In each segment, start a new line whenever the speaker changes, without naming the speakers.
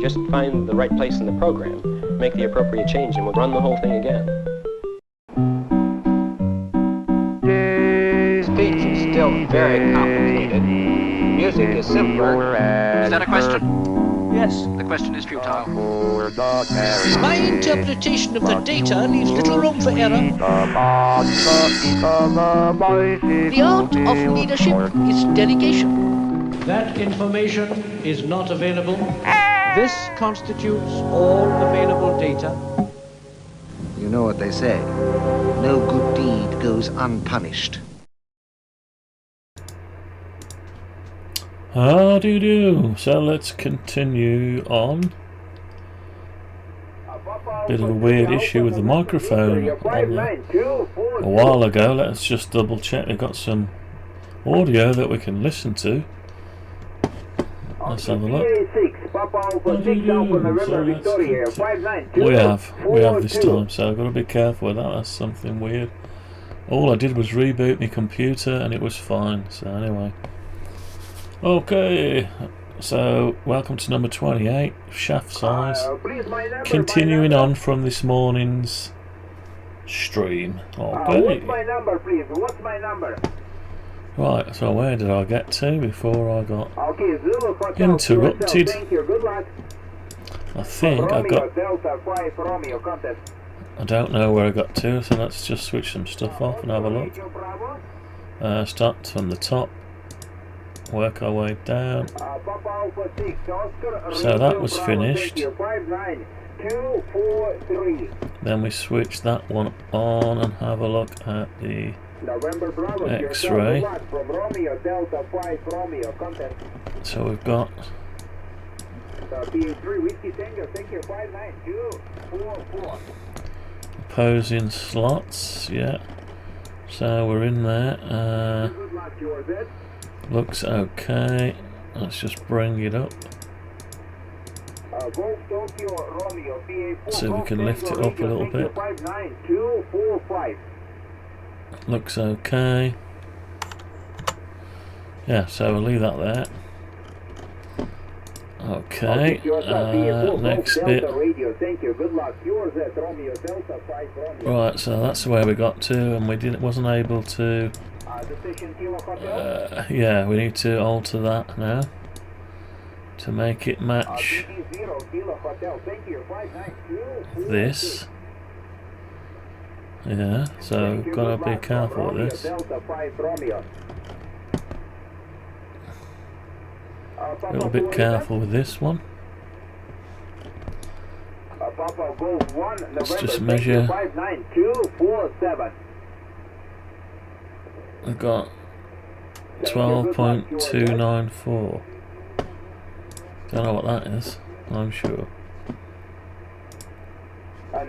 Just find the right place in the program, make the appropriate change, and we'll run the whole thing again.
Speech is still very complicated. Music is simpler.
Is that a question?
Yes.
The question is futile.
My interpretation of the data leaves little room for error. The art of leadership is delegation.
That information is not available. This constitutes all available data.
You know what they say. No good deed goes unpunished.
How-do-do. So let's continue on. Bit of a weird issue with the microphone on there a while ago. Let's just double check we've got some audio that we can listen to. Let's have a look. We have this time, so I've got to be careful with that. That's something weird. All I did was reboot my computer and it was fine. So anyway. Okay, so welcome to number 28, shaft size. Continuing on from this morning's stream. Okay.
What's my number, please? What's my number?
Right, so where did I get to before I got
Zulu Hotel,
interrupted?
Thank you. Good luck.
I think I got...
Delta 5 Romeo, contact.
I don't know where I got to, so let's just switch some stuff off and have a look. Start from the top. Work our way down. So that was finished. Then we switch that one on and have a look at the X-ray. So we've got opposing slots, yeah. So we're in there. Looks okay. Let's just bring it up so we can lift it up a little bit. Looks okay. Yeah, so we'll leave that there. Okay, next bit. Right, so that's where we got to, and wasn't able to. Yeah, we need to alter that now to make it match this. Yeah, so gotta be careful with this. A little bit careful with this one. Let's just measure. I've got 12.294. Don't know what that is, I'm sure. Right,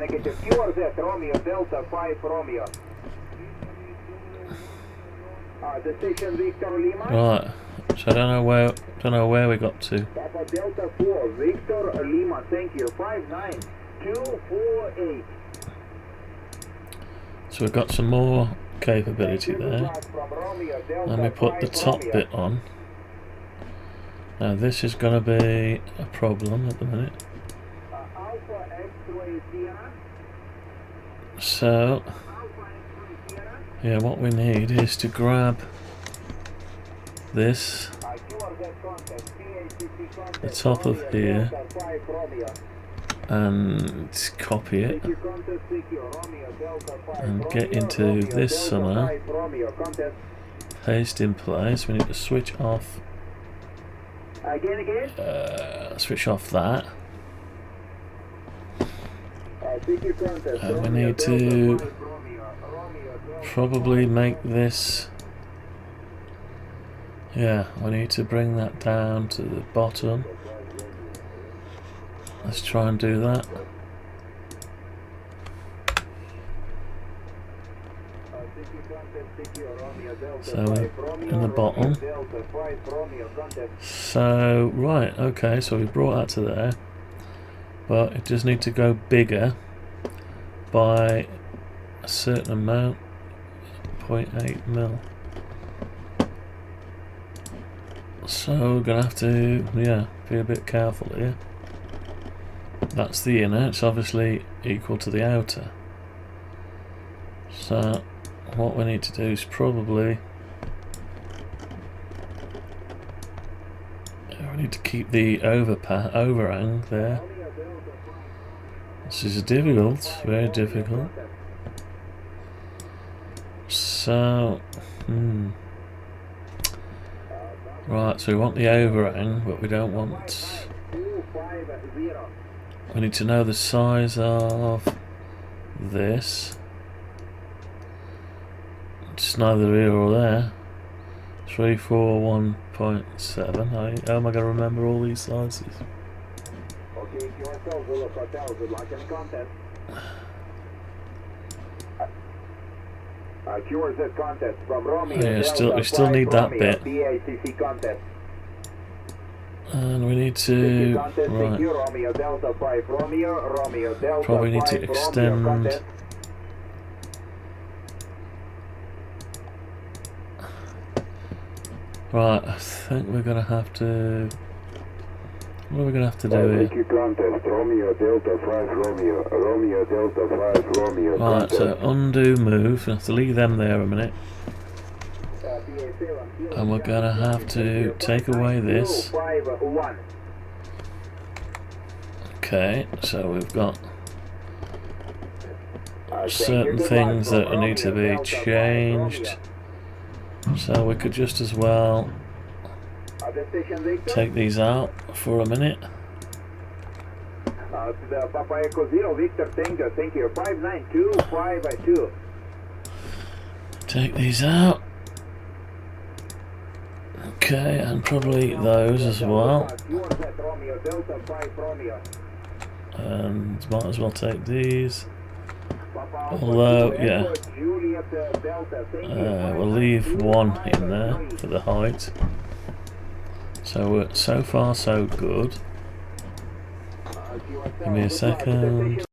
so I don't know where we got to.
Papa Delta 4, Victor Lima, thank you. 59248.
So we've got some more capability there. Let me put the top bit on. Now this is going to be a problem at the minute. So yeah, what we need is to grab this, the top of here, and copy it and get into this somehow. Paste in place. We need to switch off that. And we need to probably make this, yeah, we need to bring that down to the bottom. Let's try and do that. So in the bottom. So right, okay, so we brought that to there, but it does need to go bigger by a certain amount, 0.8 mil. So we're gonna have to, yeah, be a bit careful here. That's the inner, it's obviously equal to the outer. So what we need to do is probably, we need to keep the overhang there. This is difficult, very difficult. So, right, so we want the overhang, but we don't want... We need to know the size of this. It's neither here or there. 341.7. How am I going to remember all these sizes?
Okay, QSL Zulu Hotel, good luck in contest. QRZ contest from Romeo.
Yeah, we still need that bit.
PACC contest.
And we need to, right,
Romeo Delta 5 Romeo Delta
probably need to
5
extend.
contest.
Right, I think we're gonna have to. What are we gonna have to do here?
Contest, Romeo Delta 5 Romeo Delta 5 Romeo.
Right, so undo move. We have to leave them there a minute. And we're gonna have to take away this. Okay, so we've got certain things that need to be changed. So we could just as well take these out for a minute.
Papa Echo 0 Victor, thank you. 59252.
Take these out. Okay, and probably those as well. And might as well take these. Although, yeah, we'll leave one in there for the height. So so far so good. Give me a second.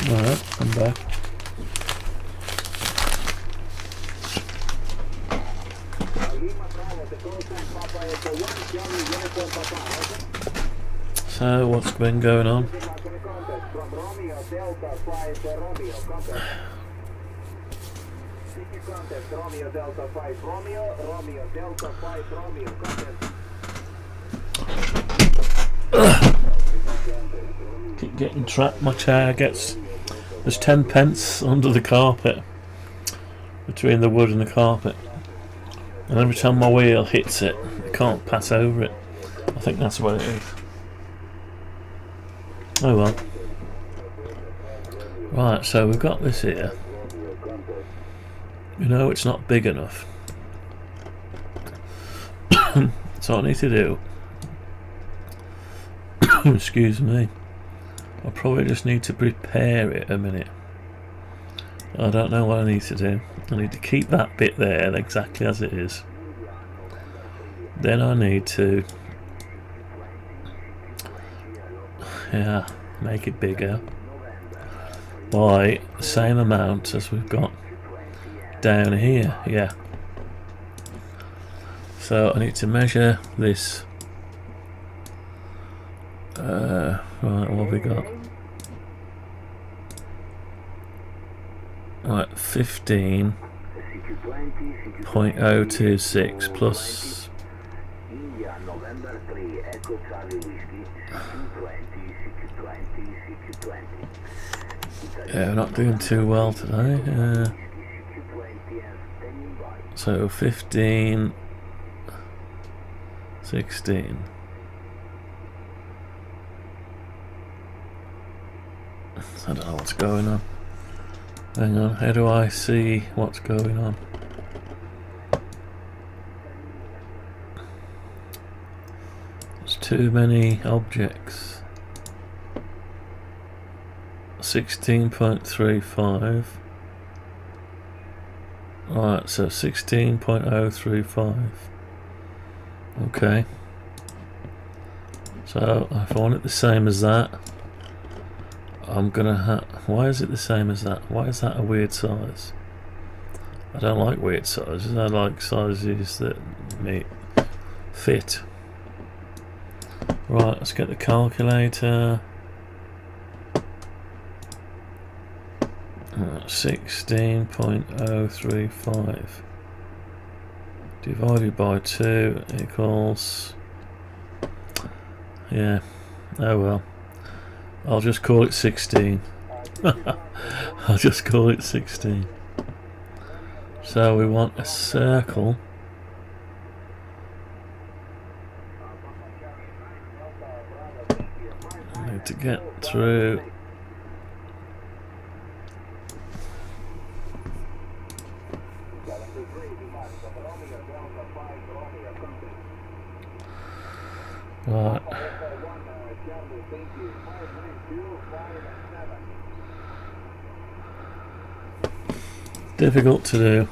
Alright, I'm back. So, what's been going on? Keep getting trapped. My chair gets. There's 10 pence under the carpet, between the wood and the carpet, and every time my wheel hits it, I can't pass over it. I think that's what it is. Oh well. Right, so we've got this here. You know, it's not big enough. So what I need to do, excuse me, I probably just need to prepare it a minute. I don't know what I need to do. I need to keep that bit there exactly as it is. Then I need to, yeah, make it bigger by the same amount as we've got down here. Yeah. So I need to measure this. Right, what have we got? Right, 15.026 plus
India, November 3, Echo Charlie Whiskey, CQ20, CQ20, CQ20.
Yeah, we're not doing too well today. So 15, 16. I don't know what's going on. Hang on, how do I see what's going on? There's too many objects. 16.35. Right, so 16.035. Okay. So if I want it the same as that, I'm gonna have. Why is it the same as that? Why is that a weird size? I don't like weird sizes. I like sizes that fit. Right, let's get the calculator. 16.035 divided by 2 equals. Yeah. Oh well. I'll just call it 16. I'll just call it 16. So we want a circle. I need to get through. Right. Difficult to do.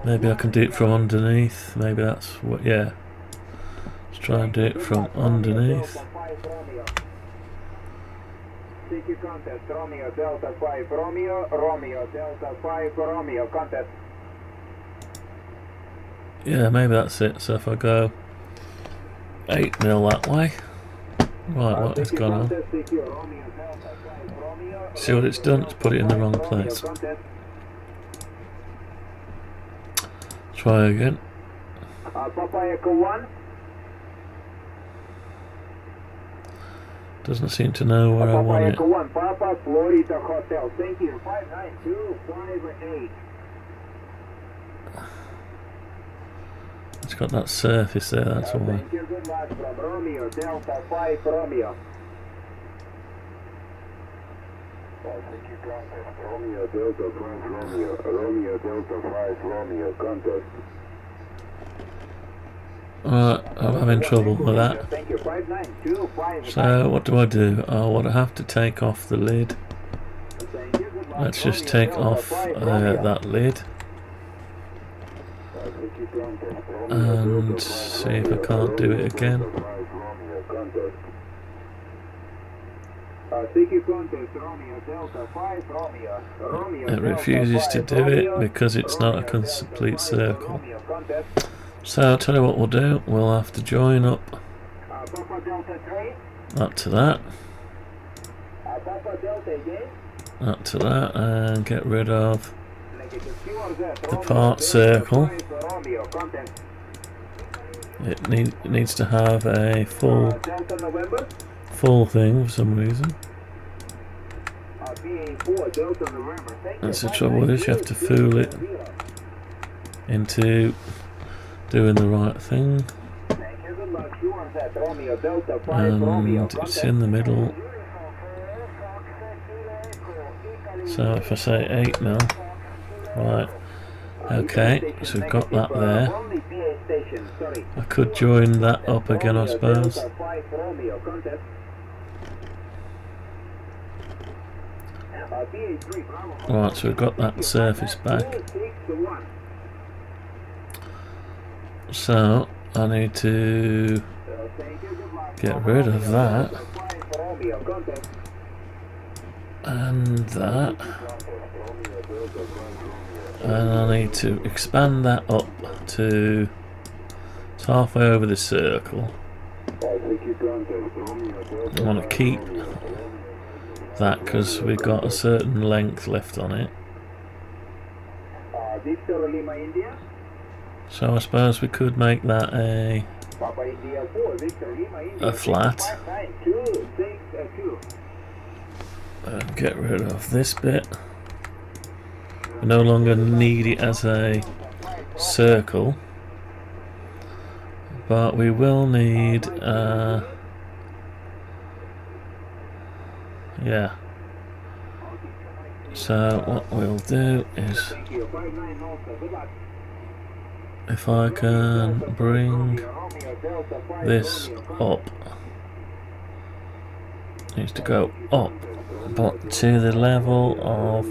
Maybe I can do it from underneath. Maybe that's what. Yeah. Let's try and do it from underneath.
Contest, Romeo Delta 5 Romeo, Romeo Delta 5 Romeo, contest.
Yeah, maybe that's it. So if I go 8 mil that way. Right, what has gone on? See what it's done? It's put it in the wrong place. Try again.
Papa Echo 1.
Doesn't seem to know where I want it.
Echo 1, Papa Florida Hotel. Thank you. 59258.
It's got that surface there, that's why.
Thank you. Good luck from Romeo Delta 5 Romeo. Romeo Delta 5 Romeo, Romeo Delta 5 Romeo, contest.
I'm having trouble with that.
Thank you. 59258.
So what do I do? Oh, what I have to take off the lid. Let's just take off that lid. And see if I can't do it again. It refuses to do it because it's not a complete circle. So I'll tell you what we'll do. We'll have to join up that to that, that to that, and get rid of the part circle. It needs to have a full thing for some reason. That's the trouble with this, you have to fool it into doing the right thing. And it's in the middle. So if I say 8 mil, right, okay, so we've got that there. I could join that up again, I suppose. Right, so we've got that surface back. So I need to get rid of that and that, and I need to expand that up to it's halfway over the circle. I want to keep that because we've got a certain length left on it. So I suppose we could make that a flat. And get rid of this bit. We no longer need it as a circle, but we will need yeah. So what we'll do is, if I can bring this up, it needs to go up, but to the level of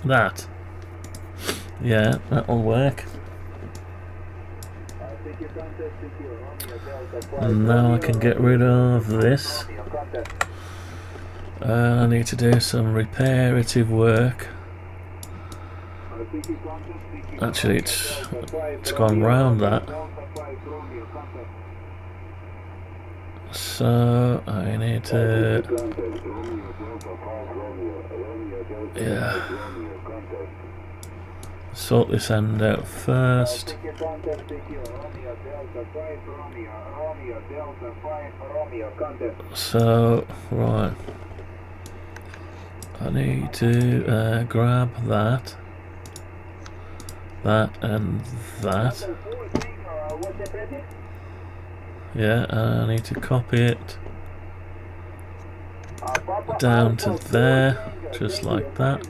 that. Yeah, that'll work. And now I can get rid of this. I need to do some reparative work. Actually, it's gone round that. So I need to, yeah, sort this end out first. So right, I need to grab that, and that. Yeah, and I need to copy it down to there, just like that.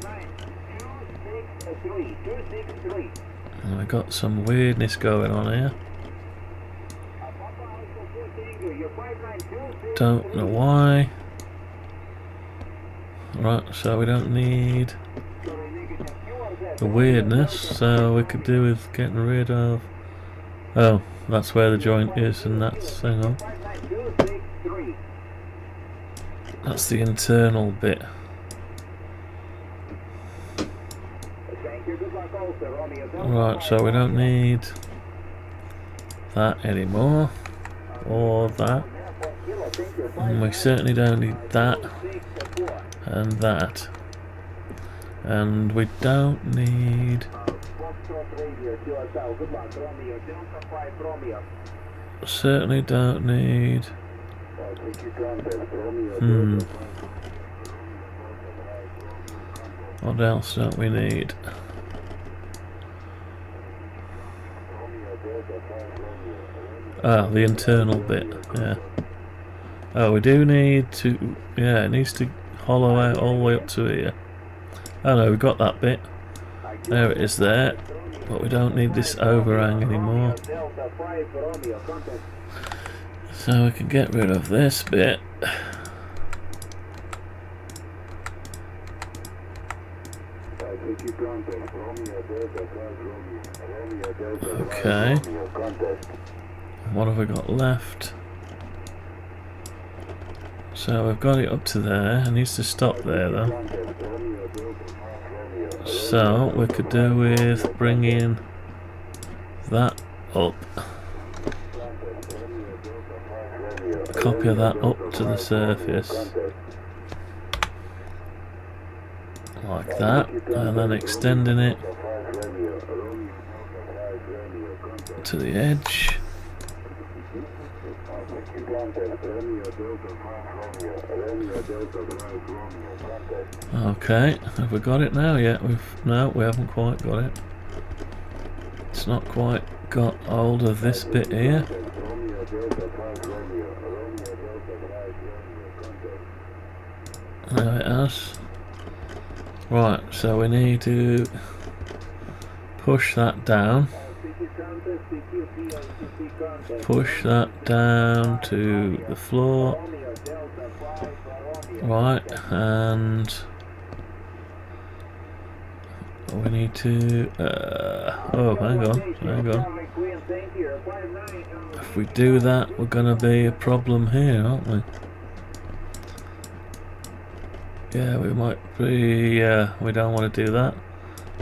And I got some weirdness going on here. Don't know why. Right, so we don't need the weirdness, so we could do with getting rid of. Oh, that's where the joint is, and that's, hang on, that's the internal bit. Right, so we don't need that anymore, or that, and we certainly don't need that, and that, and we don't need, certainly don't need, what else don't we need? Ah, the internal bit, yeah. Oh, we do need to, yeah, it needs to hollow out all the way up to here. Oh no, we got that bit. There it is there. But we don't need this overhang anymore. So we can get rid of this bit. Okay. What have we got left? So we've got it up to there. It needs to stop there though. So we could do with bringing that up. Copy that up to the surface. Like that. And then extending it to the edge. Okay, have we got it now yet? No, we haven't quite got it. It's not quite got hold of this bit here. There it is. Right, so we need to push that down. Push that down to the floor. Right, and we need to oh, hang on. If we do that, we're gonna be a problem here, aren't we? Yeah, we might be, we don't want to do that.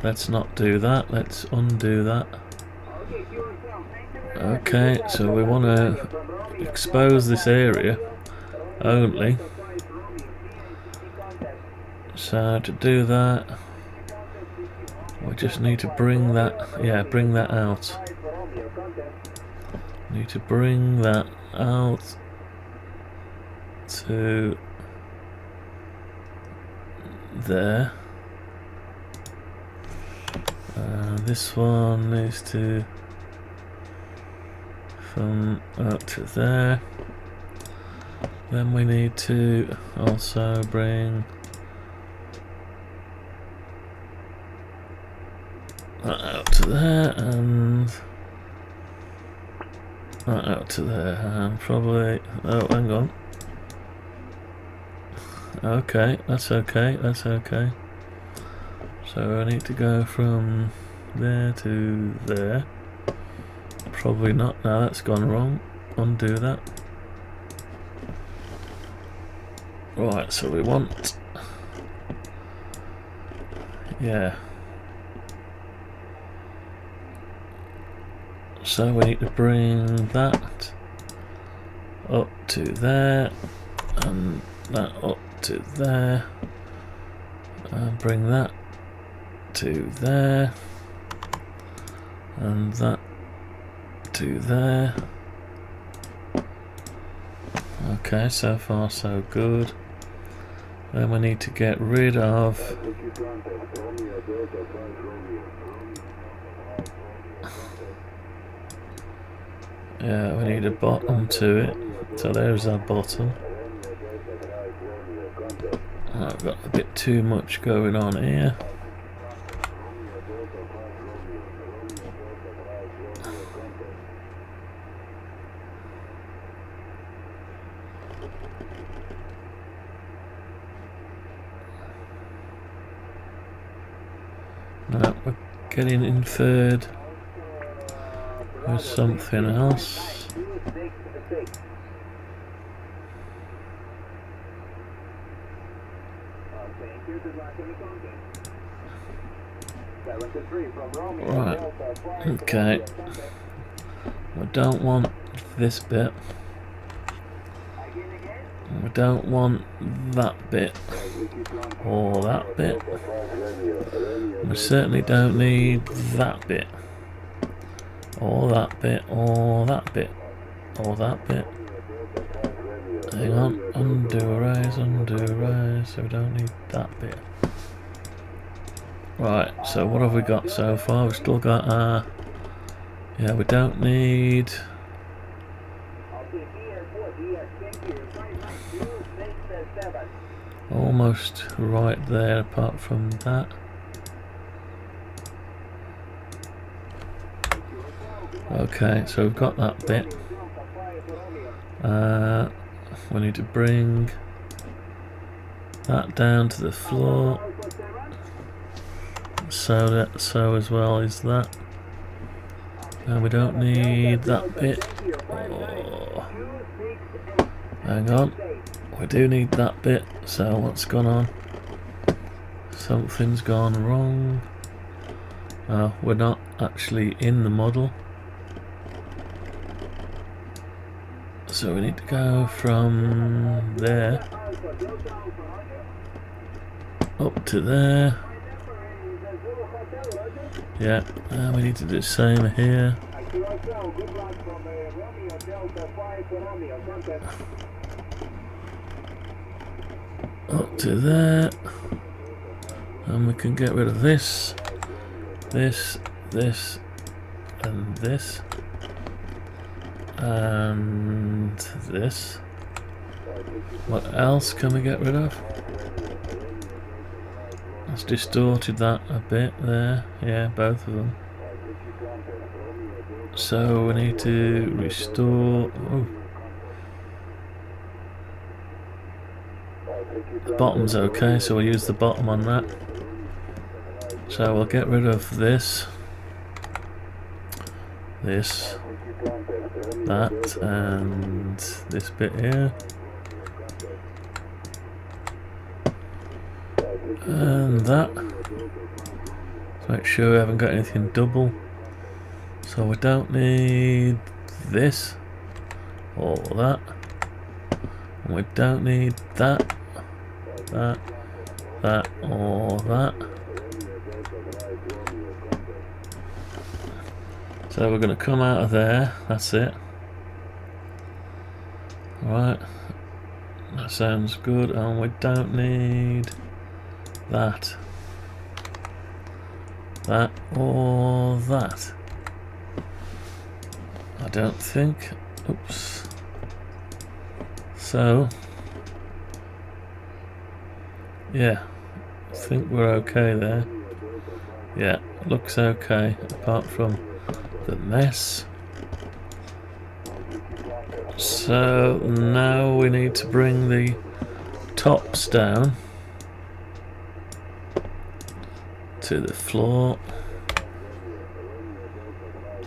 Let's not do that, let's undo that. Okay, so we want to expose this area only. So to do that, we just need to bring that, yeah, bring that out. Need to bring that out to there. This one needs to from up to there. Then we need to also bring that out to there and that out to there, and probably, oh, hang on. Okay, that's okay, that's okay. So I need to go from there to there. Probably not, no, that's gone wrong. Undo that. Right, so we want, yeah. So we need to bring that up to there, and that up to there, and bring that to there, and that to there. Okay, so far so good. Then we need to get rid of yeah, we need a bottom to it. So there's our bottom. I've got a bit too much going on here. No, we're getting inferred with something else. Right, okay. We don't want this bit. We don't want that bit or that bit. We certainly don't need that bit or that bit or that bit or that bit. Hang on, undo erase, so we don't need that bit. Right, so what have we got so far? We've still got our, yeah, we don't need almost right there apart from that. Okay, so we've got that bit. We need to bring that down to the floor. So that, so as well is that. And we don't need that bit. Oh. Hang on. We do need that bit. So what's gone on? Something's gone wrong. We're not actually in the model. So we need to go from there up to there. Yeah, and we need to do the same here. Up to there. And we can get rid of this, this, this, and this. And this. What else can we get rid of? That's distorted that a bit there. Yeah, both of them. So we need to restore. Oh. The bottom's okay, so we'll use the bottom on that. So we'll get rid of this, this, that, and this bit here. And that. Make sure we haven't got anything double. So we don't need this or that. And we don't need that, that, that or that. So we're going to come out of there, that's it. Right, that sounds good, and we don't need that, that or that. I don't think. Oops. So, yeah, I think we're okay there. Yeah, looks okay, apart from the mess. So now we need to bring the tops down to the floor,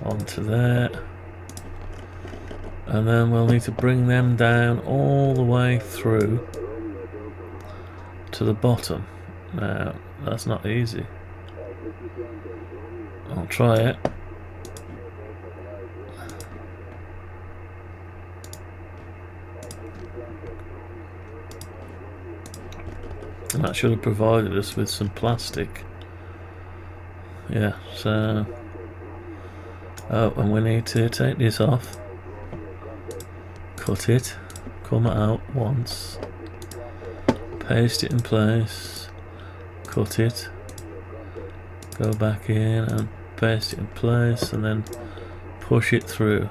onto there, and then we'll need to bring them down all the way through to the bottom. Now that's not easy. I'll try it. And that should have provided us with some plastic. Yeah, so... Oh, and we need to take this off. Cut it. Come out once. Paste it in place. Cut it. Go back in and paste it in place, and then push it through.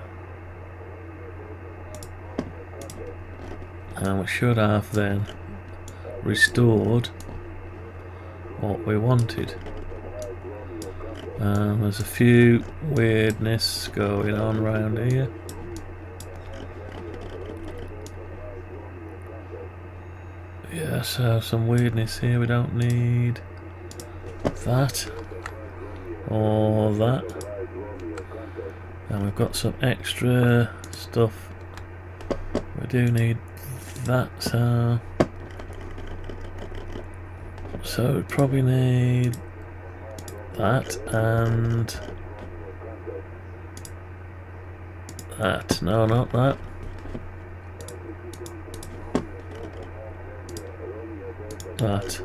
And we should have then restored what we wanted. There's a few weirdness going on around here. Yeah, so some weirdness here. We don't need that or that, and we've got some extra stuff. We do need that, so we probably need that and that. No, not that. That.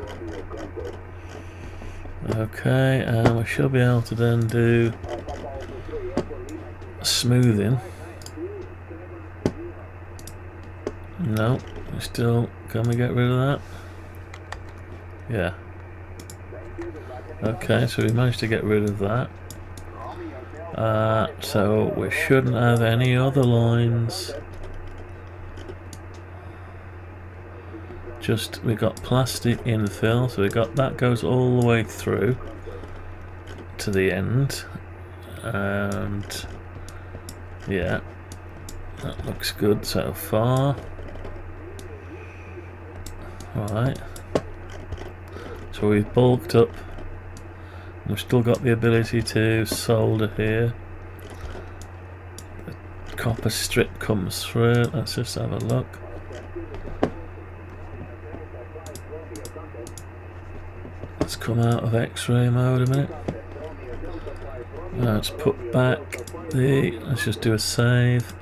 Okay, and we should be able to then do smoothing. No, we still, can we get rid of that? Yeah. Okay, so we managed to get rid of that. So we shouldn't have any other lines. Just, we got plastic infill, so we got that goes all the way through to the end, and yeah, that looks good so far. Alright, so we've bulked up. We've still got the ability to solder here. The copper strip comes through. Let's just have a look. Let's come out of X-ray mode a minute. Let's put back the. Let's just do a save.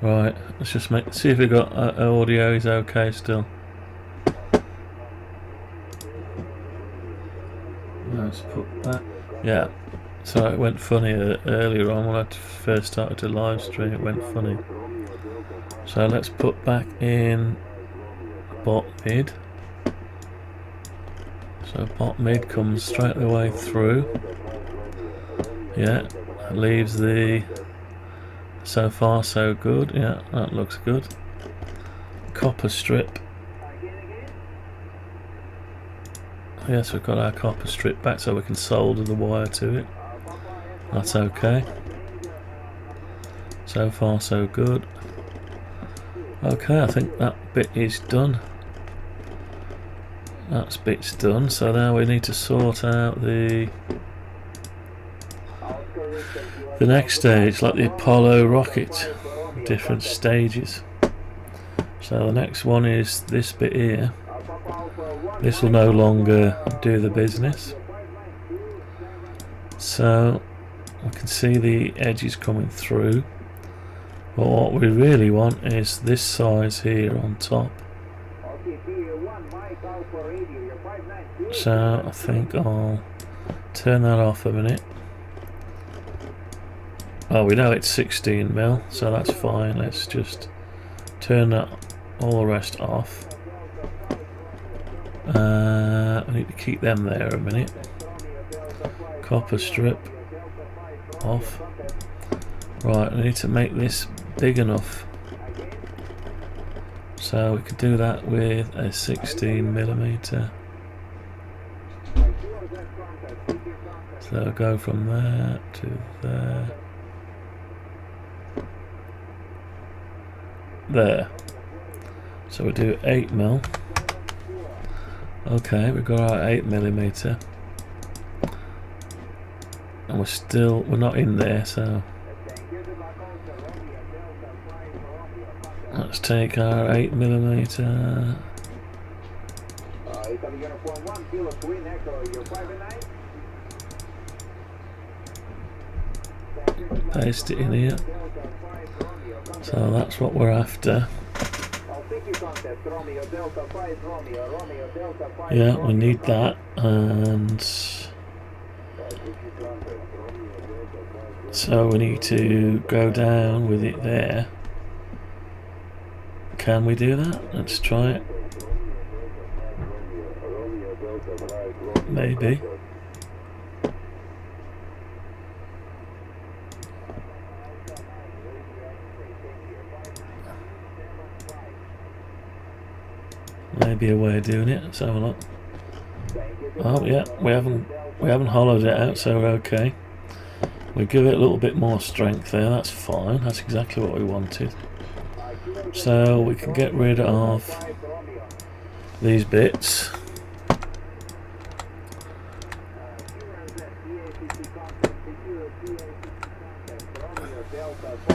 Right, let's just see if we got audio is okay still. Let's put that. Yeah, so it went funny earlier on when I first started to live stream. It went funny. So let's put back in bot mid. So bot mid comes straight the way through. Yeah, leaves the. So far so good, yeah, that looks good. Copper strip. Yes, we've got our copper strip back so we can solder the wire to it. That's okay. So far so good. Okay, I think that bit is done. That bit's done, so now we need to sort out the next stage, like the Apollo rocket, different stages. So the next one is this bit here. This will no longer do the business. So we can see the edges coming through. But what we really want is this size here on top. So I think I'll turn that off a minute. Oh, we know it's 16 mil, so that's fine. Let's just turn that, all the rest off. I need to keep them there a minute. Copper strip off. Right, I need to make this big enough. So we could do that with a 16mm. So go from there to there. There. So we do 8mm. Okay, we've got our 8mm. And we're not in there, so let's take our 8mm. Paste it in here. So that's what we're after. Yeah, we need that, and so we need to go down with it there. Can we do that? Let's try it. Maybe. Maybe a way of doing it. Let's have a look. Oh yeah, we haven't hollowed it out, so we're okay. We give it a little bit more strength there. That's fine. That's exactly what we wanted. So we can get rid of these bits.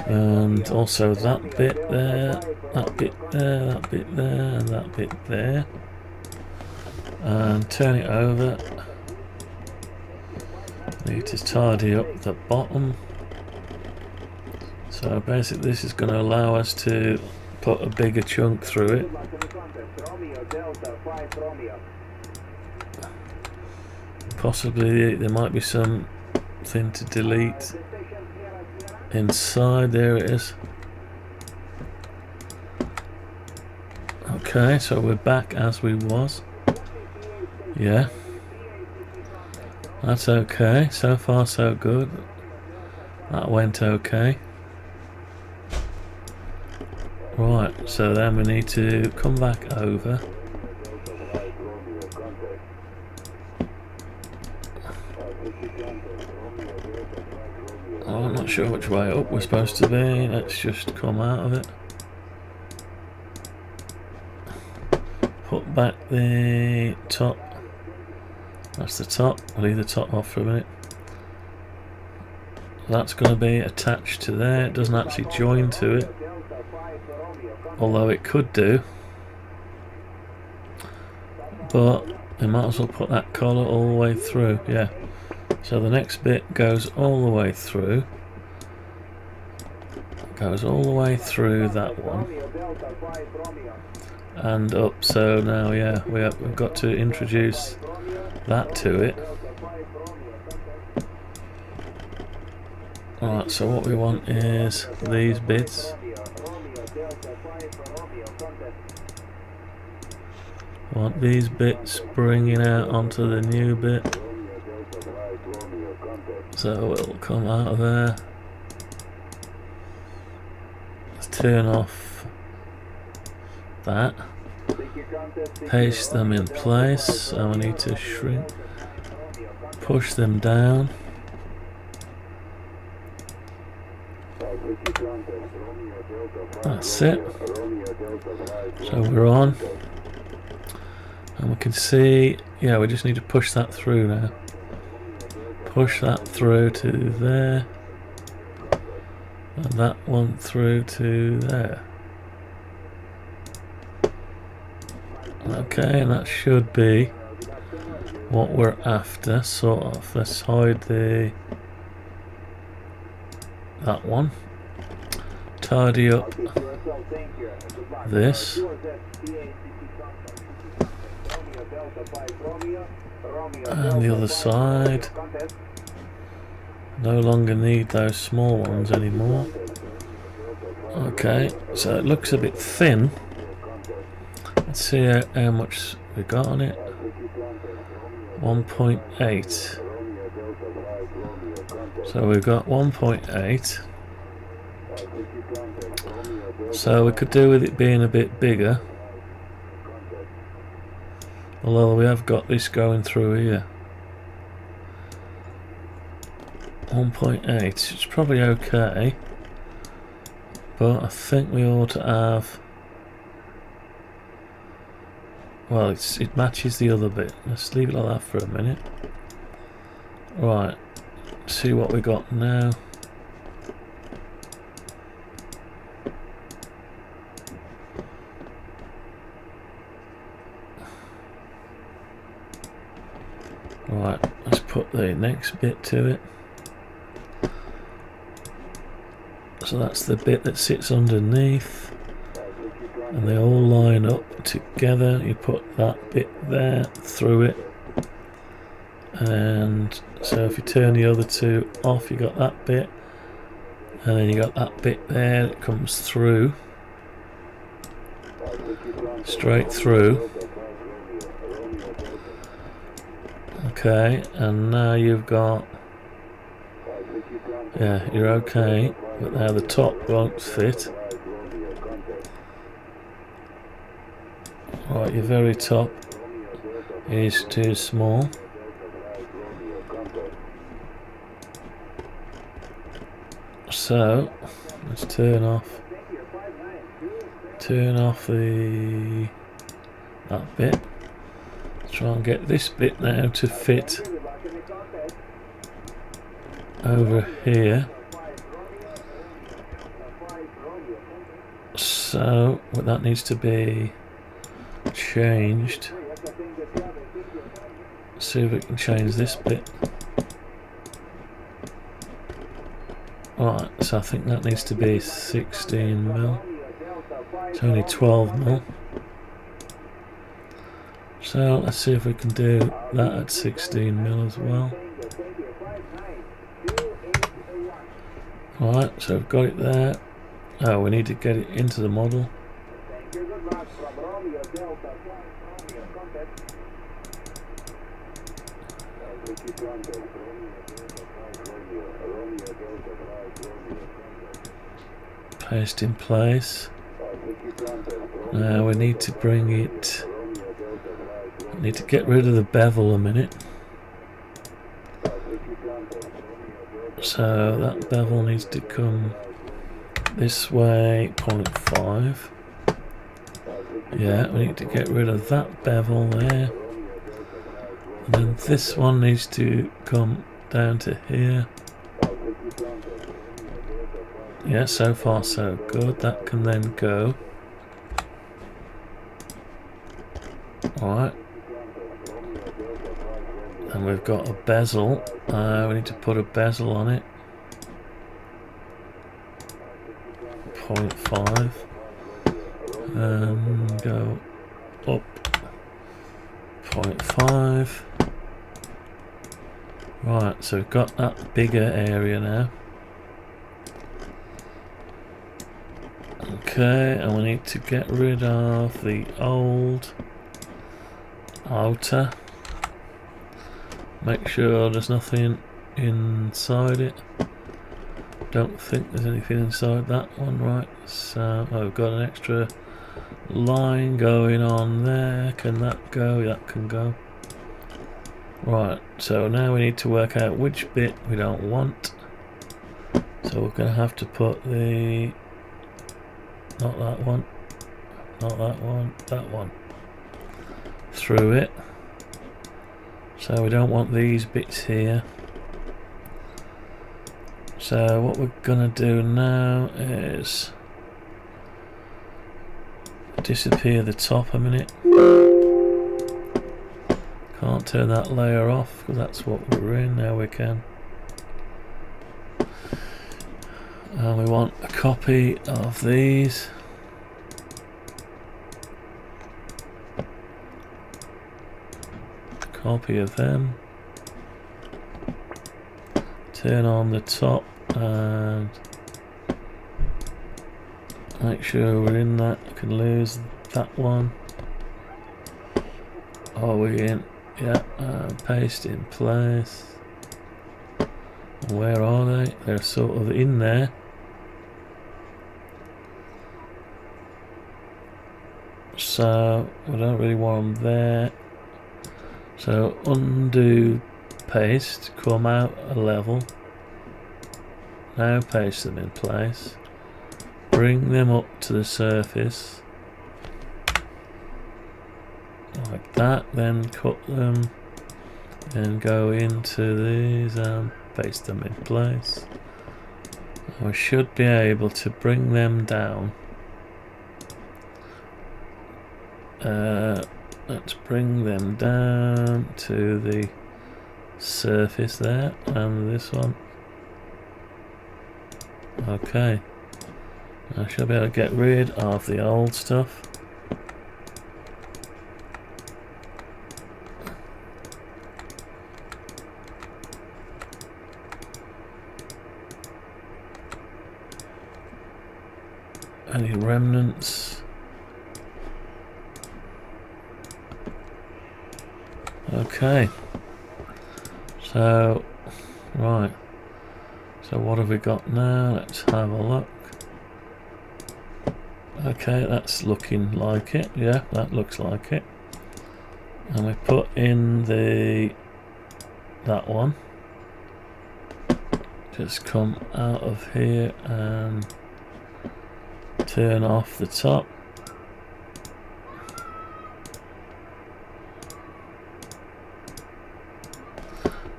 And also that bit there, that bit there, that bit there, and that bit there. And turn it over. Need to tidy up the bottom. So basically this is going to allow us to put a bigger chunk through it. Possibly there might be something to delete inside. There it is. Okay, so we're back as we was. Yeah, that's okay. So far so good. That went okay. Right, so then we need to come back over. Oh, I'm not sure which way up we're supposed to be. Let's just come out of it. Put back the top. That's the top. I'll leave the top off for a minute. That's going to be attached to there. It doesn't actually join to it, although it could do. But we might as well put that collar all the way through. Yeah. So the next bit goes all the way through. Goes all the way through that one. And up. So now, yeah, we've got to introduce that to it. Alright, so what we want is these bits. We want these bits bringing out onto the new bit. So it'll come out of there. Let's turn off that. Paste them in place. So I need to shrink. Push them down. That's it. So we're on. And we can see, yeah, we just need to push that through now. Push that through to there. And that one through to there. Okay, and that should be what we're after, sort of. Let's hide that one. Tidy up And the other side. No longer need those small ones anymore. Okay, so it looks a bit thin. Let's see how much we got on it. 1.8. So we've got 1.8. So we could do with it being a bit bigger. Although we have got this going through here. 1.8, it's probably okay. But I think we ought to have... Well, it matches the other bit. Let's leave it like that for a minute. Right, see what we got now. Right, let's put the next bit to it. So that's the bit that sits underneath, and they all line up together. You put that bit there through it, and so if you turn the other two off, you got that bit, and then you got that bit there that comes through, straight through. Okay, and now you've got, yeah, you're okay, but now the top won't fit. Right, your very top is too small. So let's turn off that bit. Try and get this bit now to fit over here. So that needs to be changed. See if we can change this bit. Right, so I think that needs to be 16mm. It's only 12mm. So let's see if we can do that at 16mm as well. Alright, so we've got it there. Oh, we need to get it into the model. Paste in place. Now we need to bring it. Need to get rid of the bevel a minute. So that bevel needs to come this way, 0.5. Yeah, we need to get rid of that bevel there. And then this one needs to come down to here. Yeah, so far so good. That can then go. Alright. And we've got a bezel. We need to put a bezel on it. 0.5. And go up 0.5. Right, so we've got that bigger area now. Okay, and we need to get rid of the old outer. Make sure there's nothing inside it. Don't think there's anything inside that one, right? So I've got an extra line going on there. Can that go? That can go. Right, so now we need to work out which bit we don't want. So we're going to have to put the... not that one. Not that one. That one. Through it. So we don't want these bits here. So what we're gonna do now is disappear the top a minute. Can't turn that layer off because that's what we're in. Now we can. And we want a copy of these. copy of them. Turn on the top and make sure we're in that. I can lose that one. Are we in? Yeah, paste in place. Where are they? They're sort of in there. So we don't really want them there. So undo paste, come out a level. Now paste them in place. Bring them up to the surface. Like that, then cut them. Then go into these and paste them in place. We should be able to bring them down. Let's bring them down to the surface there, and this one. Okay, I should be able to get rid of the old stuff. Any remnants? Okay, so right, so what have we got now? Let's have a look. Okay, that's looking like it. Yeah, that looks like it. And we put in that one. Just come out of here and turn off the top.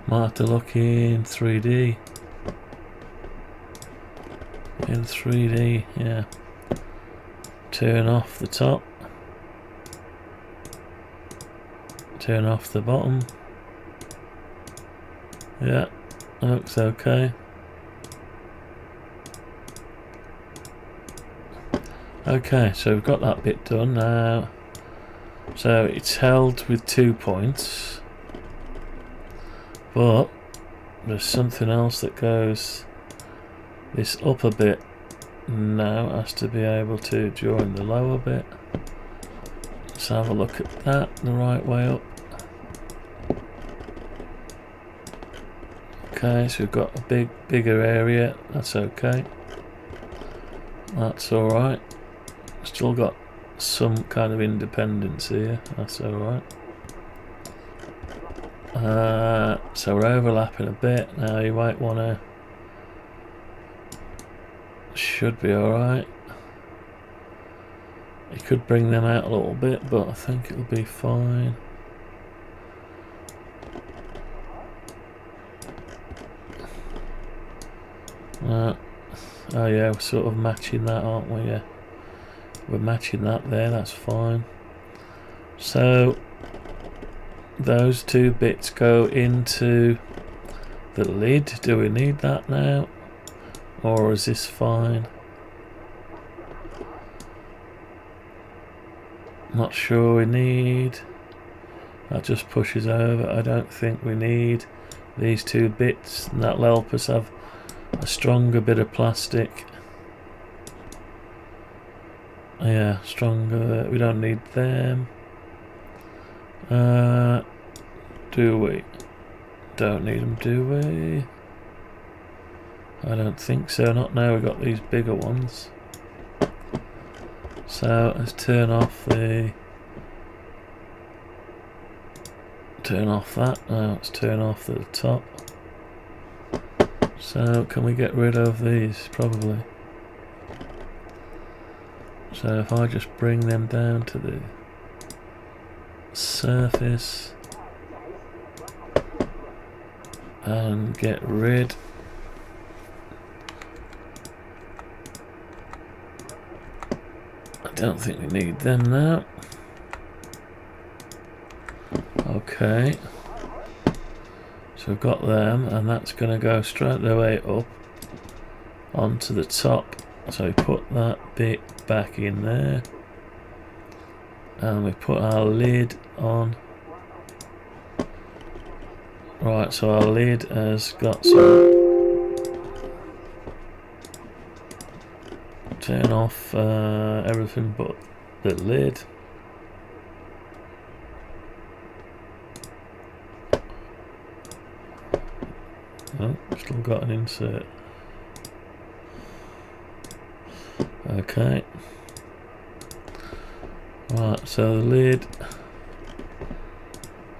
Might have to look in 3D. In 3D, yeah. Turn off the top. Turn off the bottom. Yeah, looks okay. Okay, so we've got that bit done now. So it's held with 2 points. But there's something else that goes this upper bit now has to be able to join the lower bit. Let's have a look at that the right way up. Okay, so we've got a bigger area. That's okay. That's alright. Still got some kind of independence here. That's alright. So we're overlapping a bit. Now you might want to... Should be alright. You could bring them out a little bit, but I think it'll be fine. Oh yeah, we're sort of matching that, aren't we? Yeah, we're matching that there, that's fine. So those 2 bits go into the lid. Do we need that now, or is this fine? Not sure we need. That just pushes over. I don't think we need these 2 bits, and that'll help us have a stronger bit of plastic. Yeah, stronger. We don't need them. Do we? Don't need them, do we? I don't think so. Not now we've got these bigger ones. So let's turn off the... Turn off that. Now let's turn off the top. So can we get rid of these? Probably. So if I just bring them down to the surface and get rid. I don't think we need them now. Okay. So we've got them, and that's going to go straight the way up onto the top. So we put that bit back in there, and we put our lid on. Right, so our lid has got some. Turn off everything but the lid. Oh, still got an insert. Okay. Right, so the lid,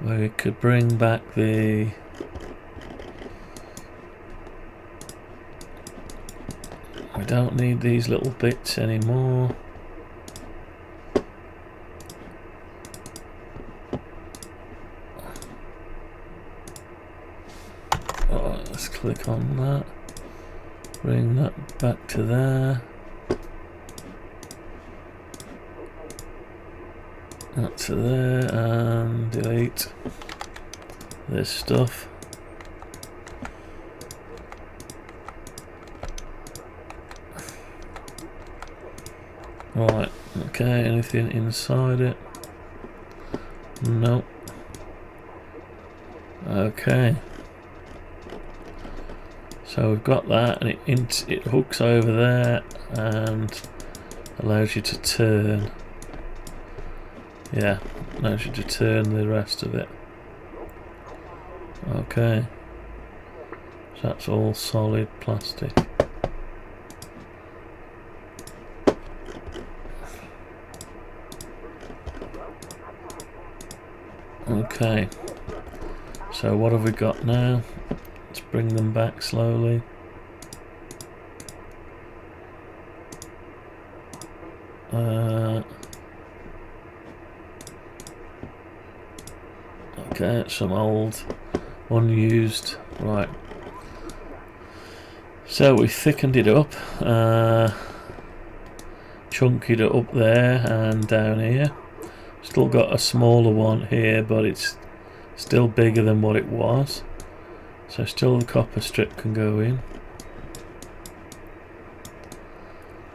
we could bring back the we don't need these little bits anymore. Right, let's click on that, bring that back to there. That to there, and delete this stuff. Right, okay, anything inside it? Nope. Okay. So we've got that, and it hooks over there and allows you to turn. Yeah, allows you to turn the rest of it. Okay. So that's all solid plastic. Okay. So what have we got now? Let's bring them back slowly. Okay, some old, unused. Right. So we thickened it up, chunkied it up there and down here. Still got a smaller one here, but it's still bigger than what it was. So still the copper strip can go in.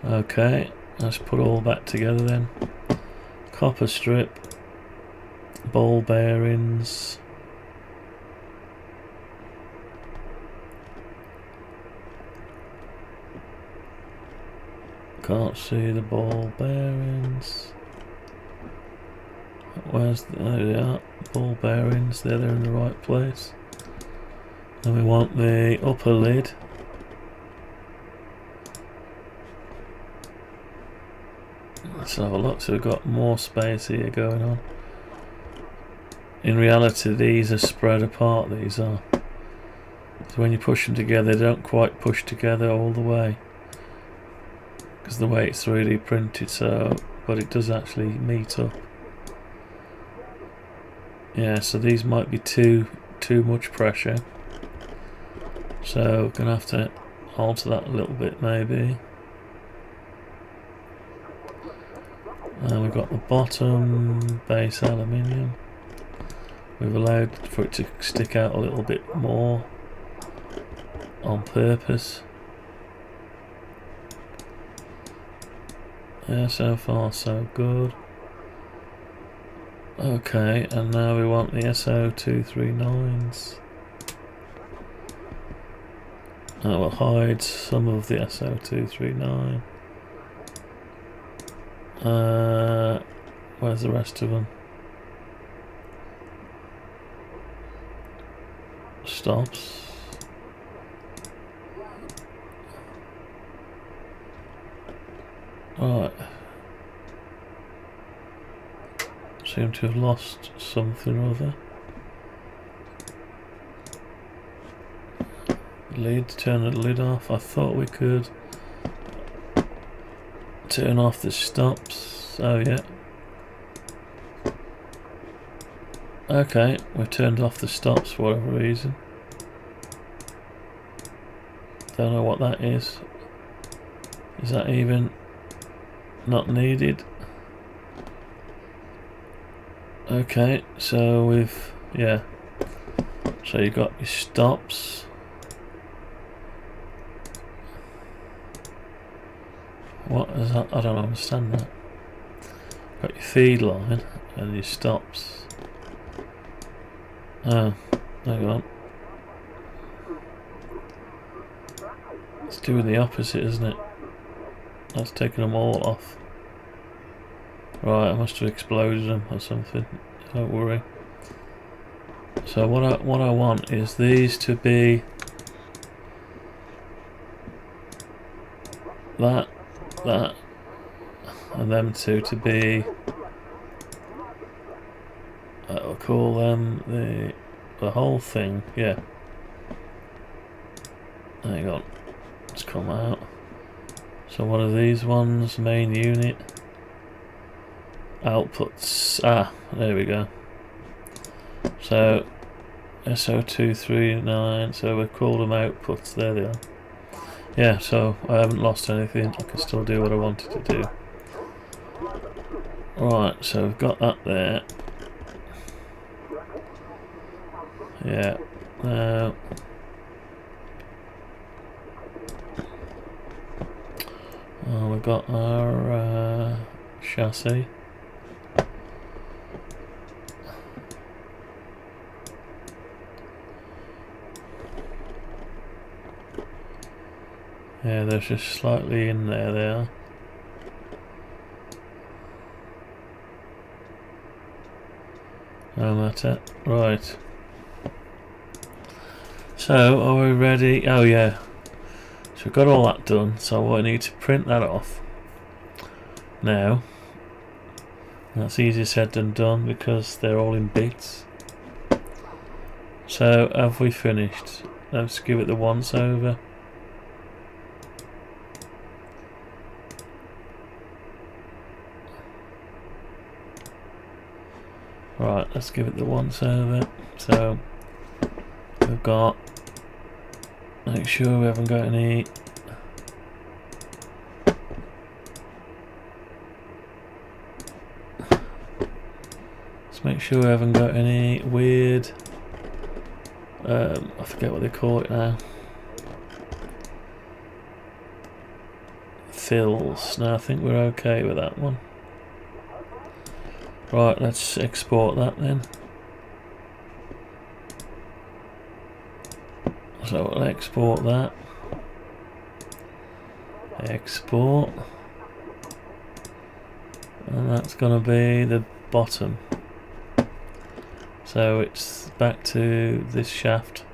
Okay, let's put all back together then. Copper strip, ball bearings, can't see the ball bearings. Where's there they are, ball bearings, they're in the right place. Then we want the upper lid. Let's have a look, so we've got more space here going on. In reality these are spread apart, these are. So when you push them together they don't quite push together all the way, because the way it's 3D printed, so, but it does actually meet up. Yeah, so these might be too much pressure. So gonna have to alter that a little bit maybe. And we've got the bottom base aluminium. We've allowed for it to stick out a little bit more on purpose. Yeah, so far so good. Okay, and now we want the SO239s. That will hide some of the SO239. Where's the rest of them? Stops. Right. Seem to have lost something or other. Lid, turn the lid off. I thought we could turn off the stops. Oh yeah. Okay, we've turned off the stops for whatever reason. Don't know what that is. Is that even not needed? Okay, so we've, yeah. So you've got your stops. What is that? I don't understand that. Got your feed line and your stops. Oh, hang on. It's doing the opposite, isn't it? That's taking them all off. Right, I must have exploded them or something. Don't worry. So what I want is these to be that, and them two to be. I'll call them the whole thing. Yeah. Hang on. Let's come out. So what are these ones? Main unit. Outputs. Ah, there we go. So SO239. So we've called them outputs. There they are. Yeah. So I haven't lost anything. I can still do what I wanted to do. Right. So we've got that there. Yeah. Now. We've got our chassis. Yeah, they're just slightly in there, they are. No matter. Right. So, are we ready? Oh yeah. So we've got all that done, so I need to print that off. Now, that's easier said than done because they're all in bits. So, have we finished? Let's give it the once over. Right, let's give it the once over. So, we've got, make sure we haven't got any make sure we haven't got any weird I forget what they call it now, fills. No, I think we're okay with that one. Right, let's export that then. So we'll export that. Export. And that's gonna be the bottom. So it's back to this shaft,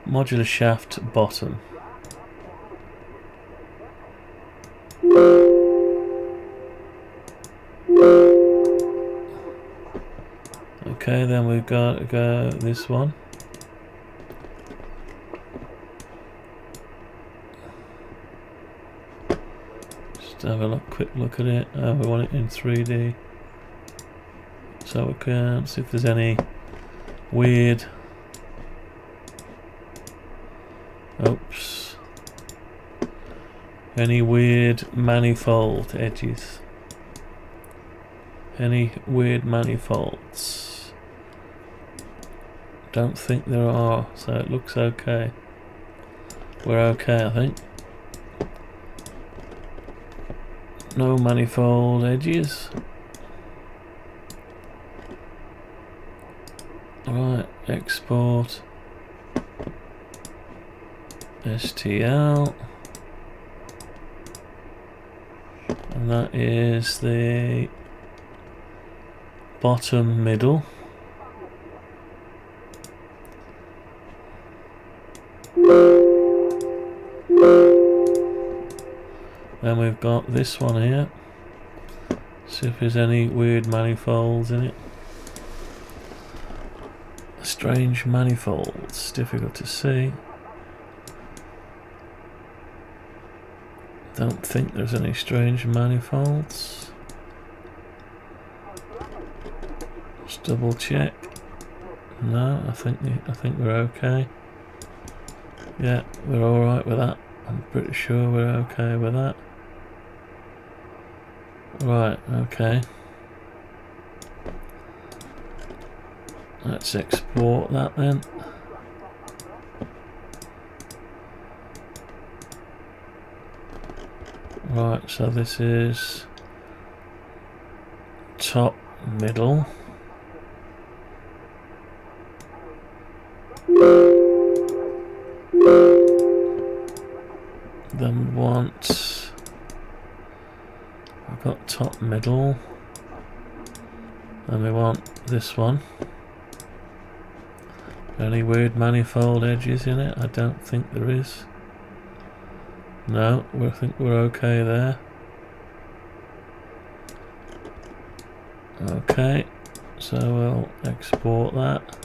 modular shaft bottom. Okay, then we've got to go this one. Just have a quick look at it. We want it in 3D. So we can see if there's any weird, any weird manifold edges. Any weird manifolds? Don't think there are, so it looks okay. We're okay, I think. No manifold edges. Right, export STL, and that is the bottom middle. Then we've got this one here. See if there's any weird manifolds in it. Strange manifolds, difficult to see. Don't think there's any strange manifolds. Just double check. No, I think we're okay. Yeah, we're all right with that. I'm pretty sure we're okay with that. Right, okay. Let's export that then. Right, so this is top, middle. Then we want, we've got top middle, and we want this one. Any weird manifold edges in it? I don't think there is. No, I think we're okay there. Okay, so we'll export that.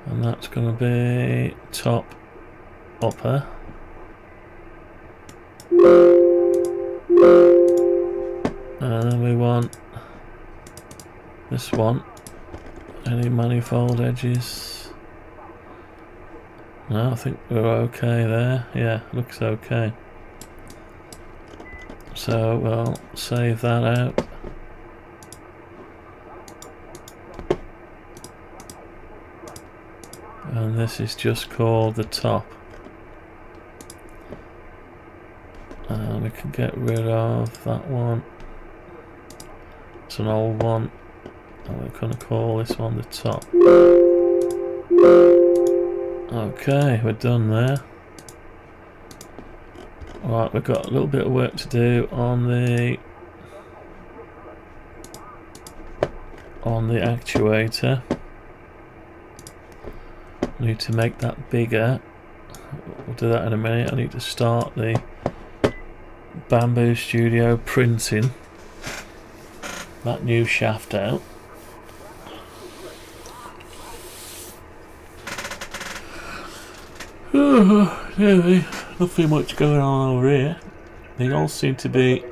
And that's going to be top upper. And then we want this one. Any manifold edges? No, I think we're okay there. Yeah, looks okay. So we'll save that out. And this is just called the top. And we can get rid of that one. It's an old one. And we're going to call this one the top. Okay, we're done there. Right, we've got a little bit of work to do on the actuator. Need to make that bigger. We'll do that in a minute. I need to start the Bamboo Studio printing that new shaft out. Anyway, nothing much going on over here. They all seem to be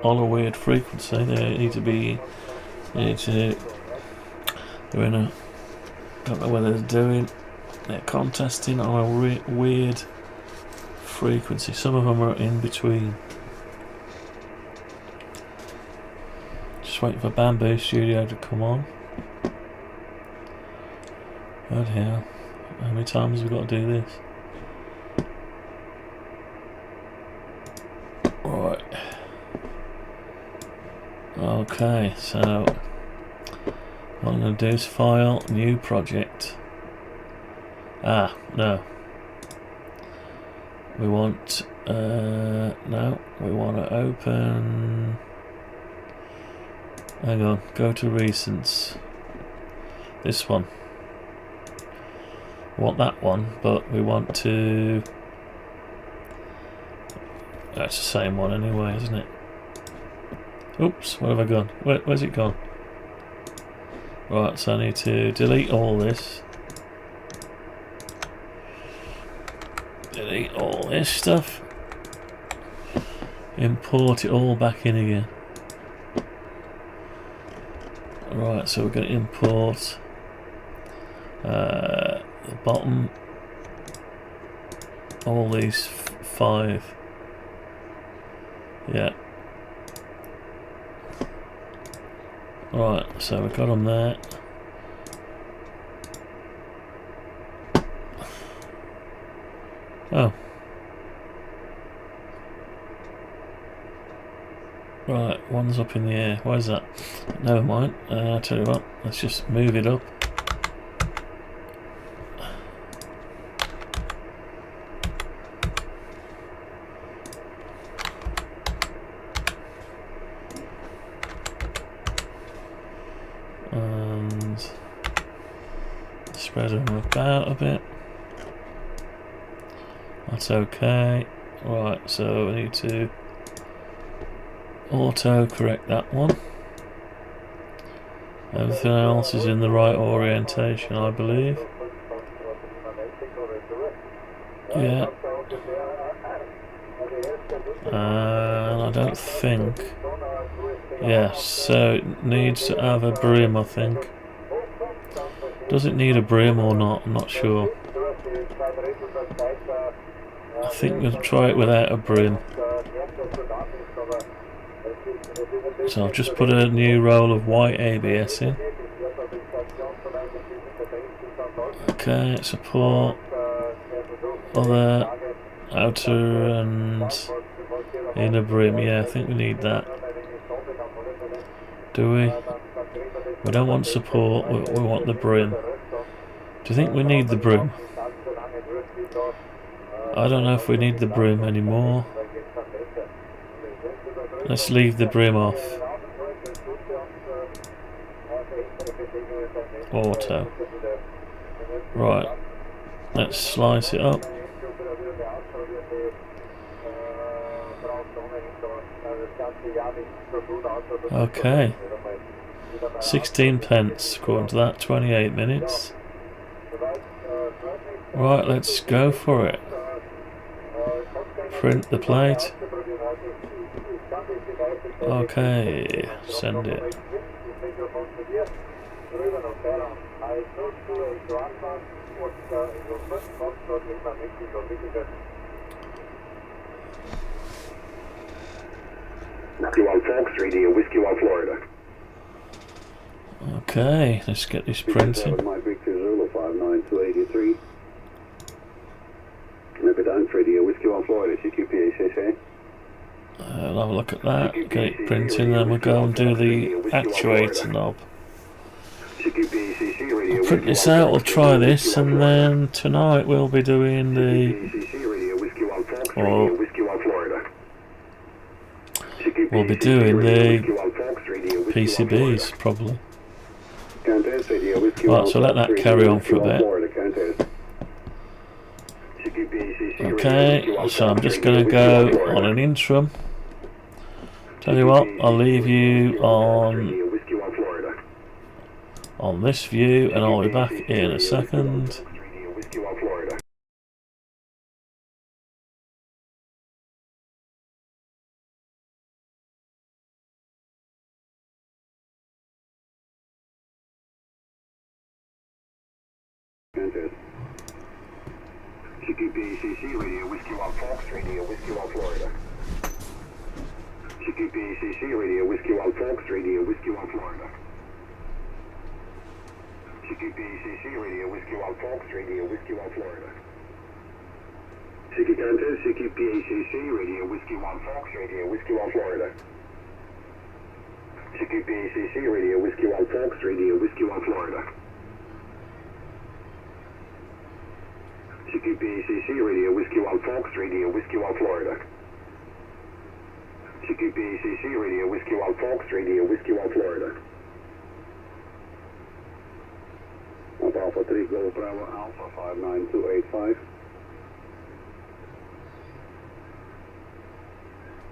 on a weird frequency. They need to be. They're in a. Don't know whether they're contesting on a weird frequency. Some of them are in between. Just waiting for Bamboo Studio to come on. God hell, how many times have we got to do this? Right. Okay, so what I'm going to do is file, new project. Ah, no. We want, no, we want to open, hang on, go to recents. This one. We want that one, but we want to... That's the same one anyway, isn't it? Oops, where have I gone? Where's it gone? Right, so I need to delete all this. Delete all this stuff. Import it all back in again. Right, so we're going to import the bottom, all these 5. Yeah. Right, so we've got them there. Oh. Right, one's up in the air. Where's that? Never mind. I'll tell you what, let's just move it up. And spread them about a bit. That's okay. Right, so we need to auto correct that one. Everything else is in the right orientation, I believe. Yeah. And I don't think. Yes, so it needs to have a brim, I think. Does it need a brim or not? I'm not sure. I think we'll try it without a brim. So I've just put a new roll of white ABS in. Okay, support, other, outer and inner brim. Yeah, I think we need that. Do we? We don't want support, we want the brim. Do you think we need the brim? I don't know if we need the brim anymore. Let's leave the brim off. Auto. Right. Let's slice it up. Okay. 16 pence according to that, 28 minutes. Right, let's go for it. Print the plate. Okay, send it.
Whiskey 1 Fox, Radio Whiskey 1 Florida.
Okay, let's get this printing.
Mike Victor Zulu 59283. Maybe down Radio Whiskey 1 Florida, CQPACC.
I'll have a look at that, get it printing, then we'll go and do the actuator knob. I'll print this out, we'll try this, and then tonight we'll be doing the... we'll be doing the PCBs, probably. Right, so let that carry on for a bit. Okay, so I'm just going to go on an interim. Tell you what, I'll leave you on this view, and I'll be back in a second.
CQPACC Radio Whiskey 1 Fox, Radio Whiskey 1 Florida. CQPACC Radio Whiskey 1 Fox, Radio Whiskey 1 Florida. CQPACC Radio Whiskey 1 Fox, Radio Whiskey 1 Florida. CQPACC Radio Whiskey 1 Fox, Radio Whiskey 1 Florida. CQPACC Radio Whiskey 1 Fox, Radio Whiskey 1 Florida. CQPACC Radio Whiskey 1 Fox, Radio Whiskey 1 Florida. CQPACC Radio Whiskey 1 Fox, Radio Whiskey 1 Florida. Alpha 3 Golf Bravo Alpha 59285.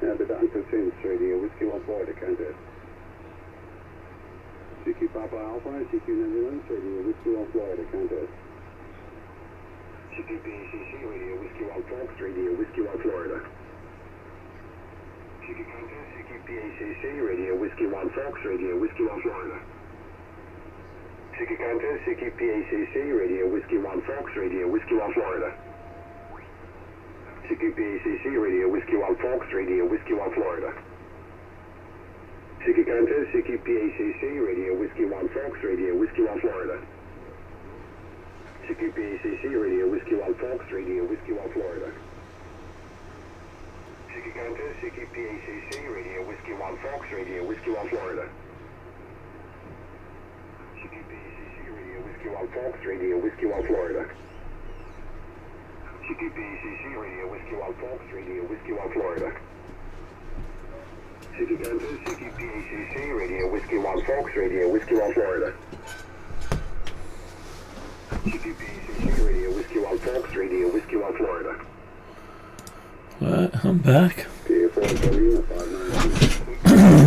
Ja, bedankt voor Sims Radio Whiskey 1 Florida, Kansas. CQ Papa Alpha, CQ Netherlands Radio Whiskey 1 Florida, Kansas. CQPACC Radio Whiskey 1 Fox, Radio Whiskey 1 Florida. CQPACC Radio Whiskey 1 Fox, Radio Whiskey 1 Florida. CQPACC Radio Whiskey 1 Fox, Radio Whiskey 1 Florida. CQPACC Radio Whiskey 1 Fox, Radio Whiskey 1 Florida. CQPACC Radio Whiskey 1 Fox, Radio Whiskey 1 Florida. CQPACC Radio Whiskey 1 Fox, Radio Whiskey 1 Florida. CQPACC Radio Whiskey 1 Fox, Radio Whiskey 1 Florida. CQPACC Radio Whiskey 1 Fox, Radio Whiskey 1 Florida. CQPACC Radio Whiskey 1 Fox, Radio Whiskey 1 Florida. CQPACC Radio Whiskey 1 Fox, Radio Whiskey 1 Florida. CQPACC Radio Whiskey 1 Fox, Radio Whiskey 1 Florida.
Right, I'm back.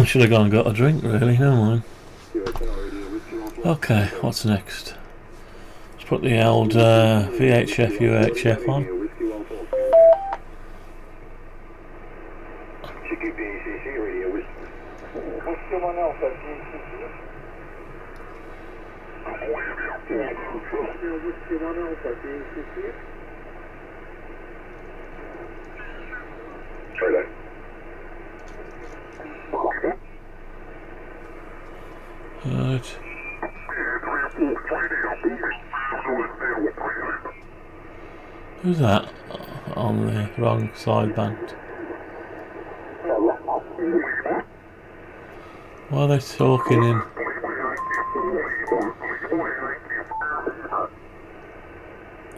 Should have gone and got a drink, really, never mind. Okay, what's next? Let's put the old VHF UHF on. Right. Who's that on the wrong sideband? Why are they talking in?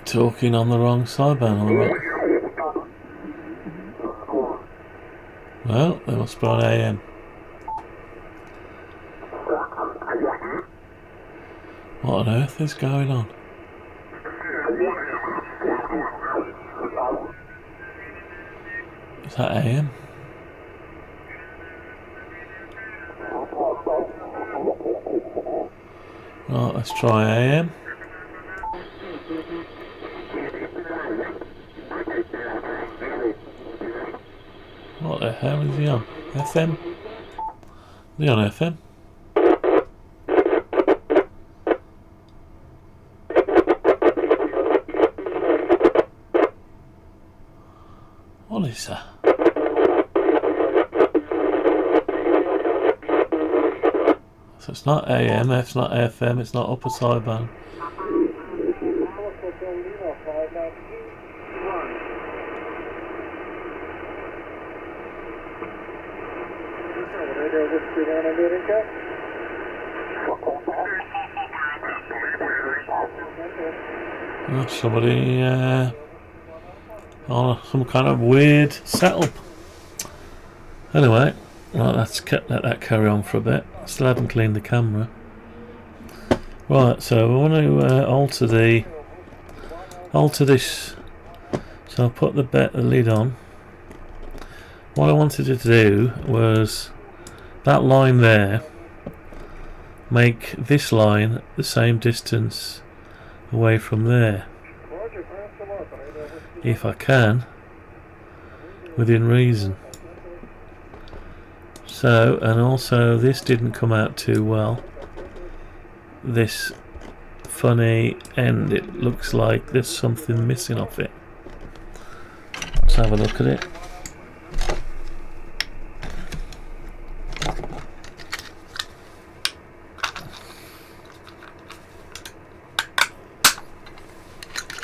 Talking on the wrong sideband, on the right. Well, they must be on AM. What on earth is going on? Is that AM? Right, let's try AM. What the hell is he on? FM? Is he on FM? What is that? So it's not AM, F's not FM, it's not upper sideband. Oh, somebody on some kind of weird setup. Anyway, right, let's let that carry on for a bit. Still haven't cleaned the camera. Right, so we want to alter this. So I'll put the lid on. What I wanted to do was that line there, make this line the same distance away from there, if I can, within reason. So, and also this didn't come out too well, this funny end, it looks like there's something missing off it. Let's have a look at it.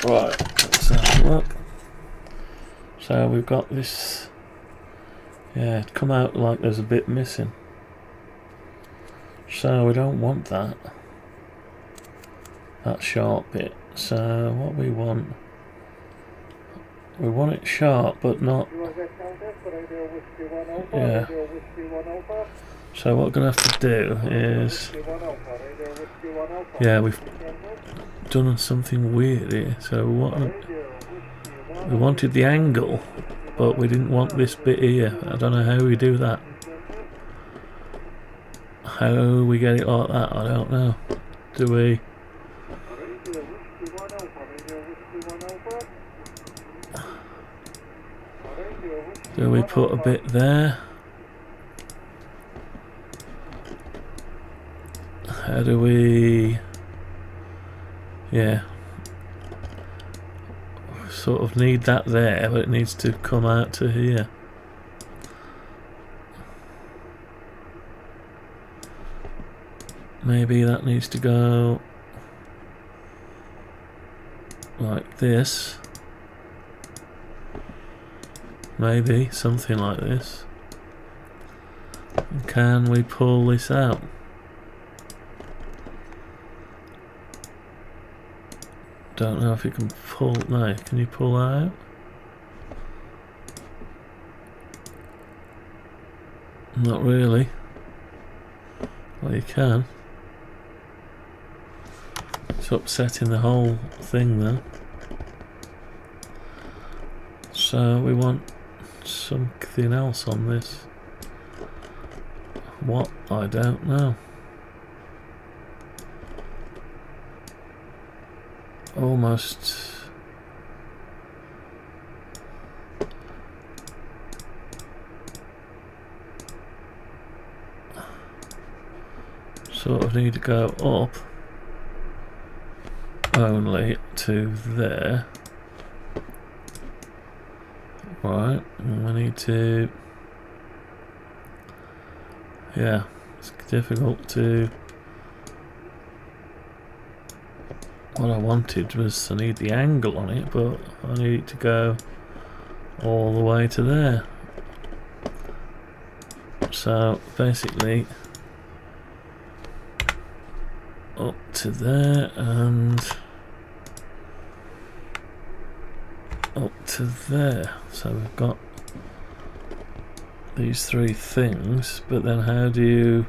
Right, let's have a look. So we've got this, yeah, it come out like there's a bit missing. So we don't want that sharp bit. So what we want it sharp but not, yeah. So what we're going to have to do is, yeah, we've done something weird here. So we wanted the angle, but we didn't want this bit here. I don't know how we do that. How we get it like that, I don't know. Do we put a bit there? How do we, yeah, sort of need that there, but it needs to come out to here. Maybe that needs to go like this. Maybe something like this. Can we pull this out? Don't know if you can pull. No, can you pull that out? Not really. Well, you can. It's upsetting the whole thing then. So we want something else on this. What? I don't know. Almost sort of need to go up only to there. Right, and we need to, yeah, it's difficult to, what I wanted was, I need the angle on it, but I need it to go all the way to there. So basically up to there and up to there. So we've got these three things, but then how do you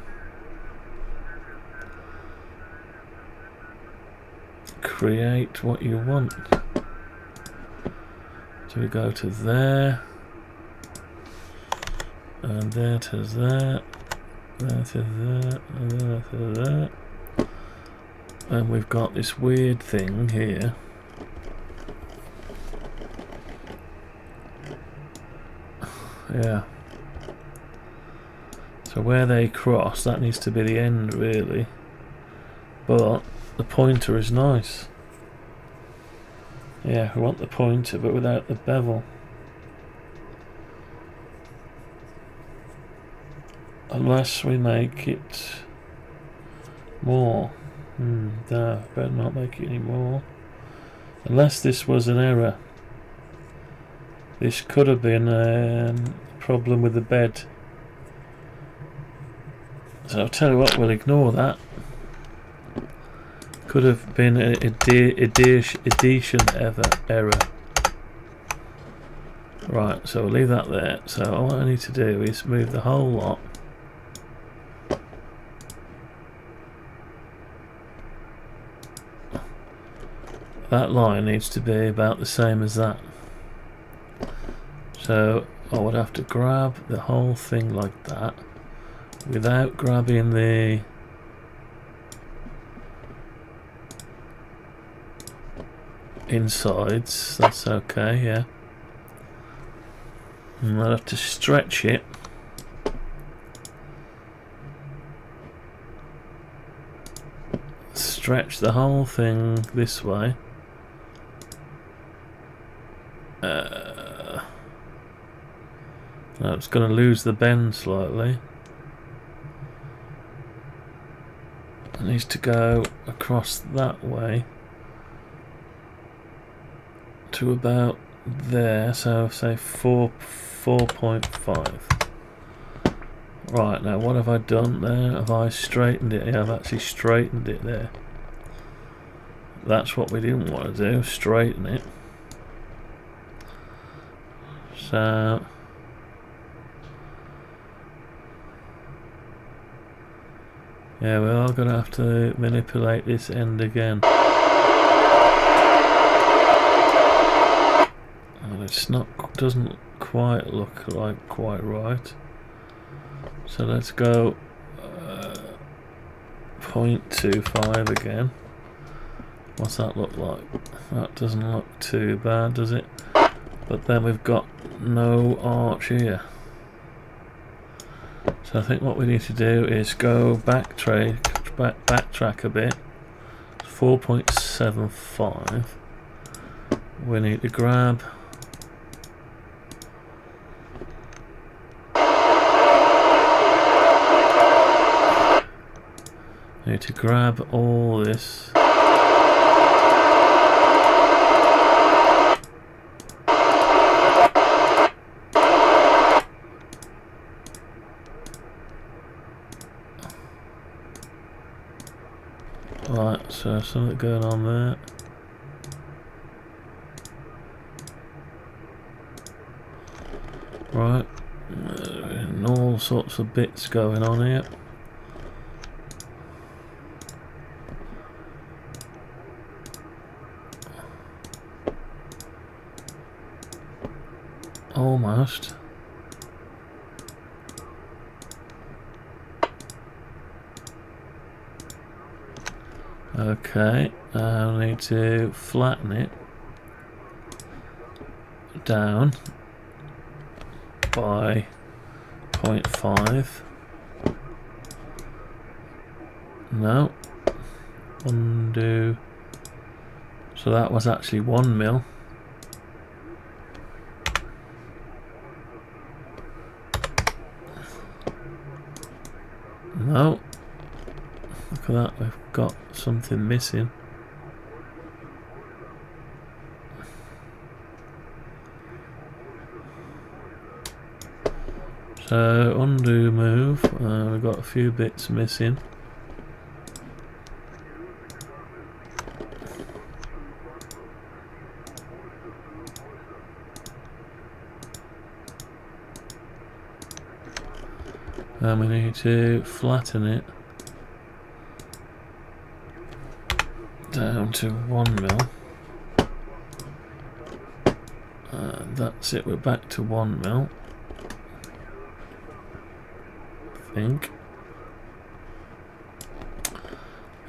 create what you want? So we go to there, and there to that, there to that, and there to that, and we've got this weird thing here. Yeah. So where they cross, that needs to be the end really, but the pointer is nice. Yeah, we want the pointer but without the bevel. Unless we make it more. No, better not make it any more. Unless this was an error. This could have been a problem with the bed. So I'll tell you what, we'll ignore that. Could have been an addition error. Right, so we'll leave that there. So what I need to do is move the whole lot. That line needs to be about the same as that. So I would have to grab the whole thing like that without grabbing the insides. That's okay, yeah. And I'll have to stretch it. Stretch the whole thing this way. No, it's going to lose the bend slightly. It needs to go across that way to about there, so say 4.5. Right, now what have I done there? Have I straightened it? Yeah, I've actually straightened it there. That's what we didn't want to do, straighten it. So yeah, we are going to have to manipulate this end again. And it's not, doesn't quite look like quite right. So let's go 0.25 again. What's that look like? That doesn't look too bad, does it? But then we've got no arch here. So I think what we need to do is go backtrack a bit. 4.75. We need to grab all this. Right, so something going on there. Right, and all sorts of bits going on here. Almost. Okay, I'll need to flatten it down by 0.5. No, undo. So that was actually 1 mil. No. Look at that, we've got something missing. So undo move, we've got a few bits missing. And we need to flatten it down to 1 mil. And that's it, we're back to 1 mil. I think.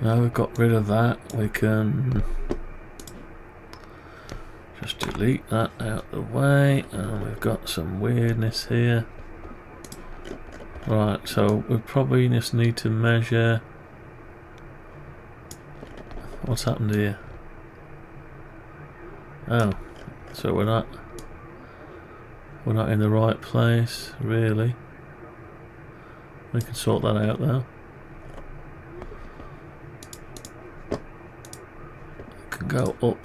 Now we've got rid of that, we can just delete that out of the way, and we've got some weirdness here. Right, so we probably just need to measure what's happened here. Oh, so we're not in the right place, really. We can sort that out though. Can go up.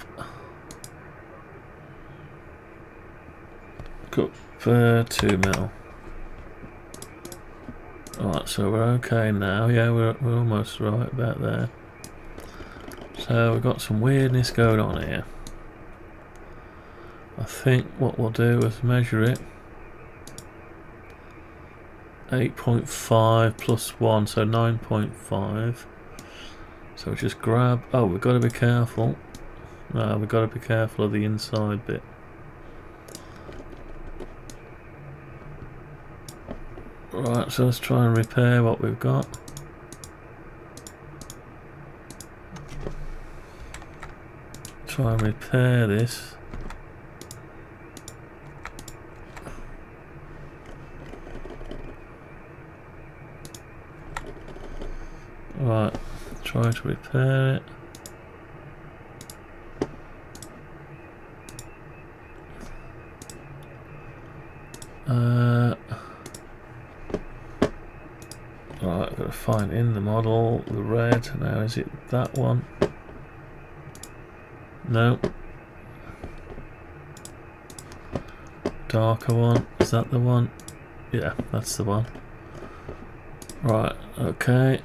Go up 2 mil. Right, so we're okay now. Yeah, we're almost right about there. So we've got some weirdness going on here. I think what we'll do is measure it. 8.5 plus 1, so 9.5. So just grab. Oh, we've got to be careful. No, we've got to be careful of the inside bit. Right, so let's try and repair what we've got. Try and repair this. Right, try to repair it. Right, I've got to find in the model the red. Now is it that one? No. Darker one. Is that the one? Yeah, that's the one. Right, okay.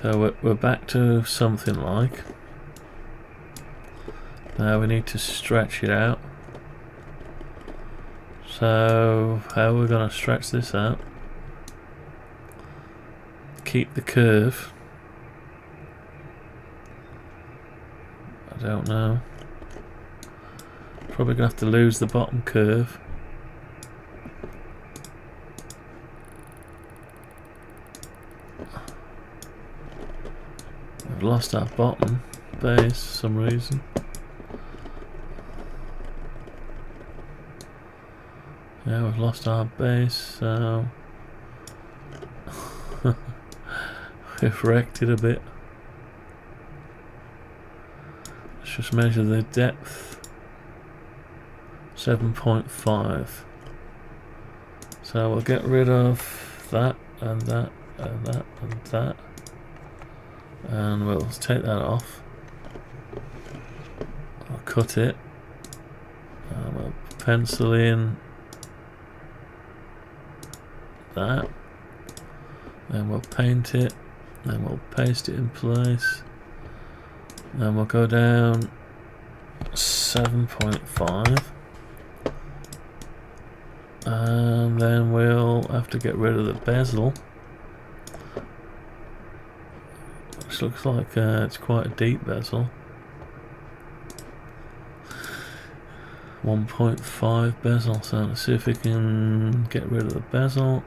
So we're back to something like. Now we need to stretch it out. So how are we going to stretch this out? Keep the curve. I don't know. Probably going to have to lose the bottom curve. We've lost our bottom base for some reason. Yeah, we've lost our base, so we've wrecked it a bit. Let's just measure the depth. 7.5. So we'll get rid of that and that and that and that. And we'll take that off. I'll cut it. And we'll pencil in that. Then we'll paint it. Then we'll paste it in place. Then we'll go down 7.5. And then we'll have to get rid of the bezel. Which looks like it's quite a deep bezel. 1.5 bezel. So let's see if we can get rid of the bezel.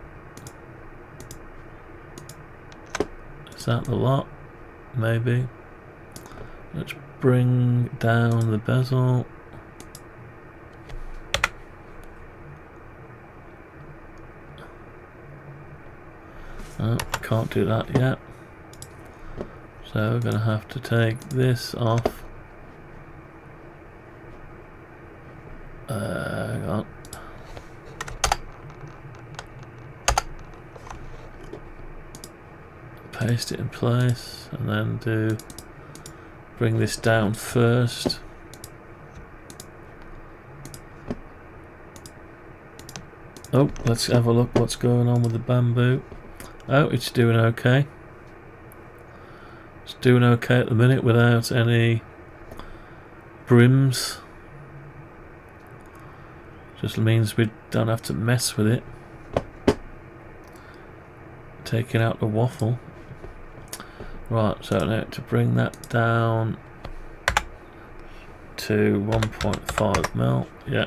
Is that the lot? Maybe. Let's bring down the bezel. Oh, can't do that yet. So we're going to have to take this off. Hang on. Paste it in place and then bring this down first. Oh, let's have a look what's going on with the bamboo. Oh, it's doing okay. It's doing okay at the minute without any brims. Just means we don't have to mess with it. taking out the waffle. Right, so now to bring that down to 1.5 mil, yeah,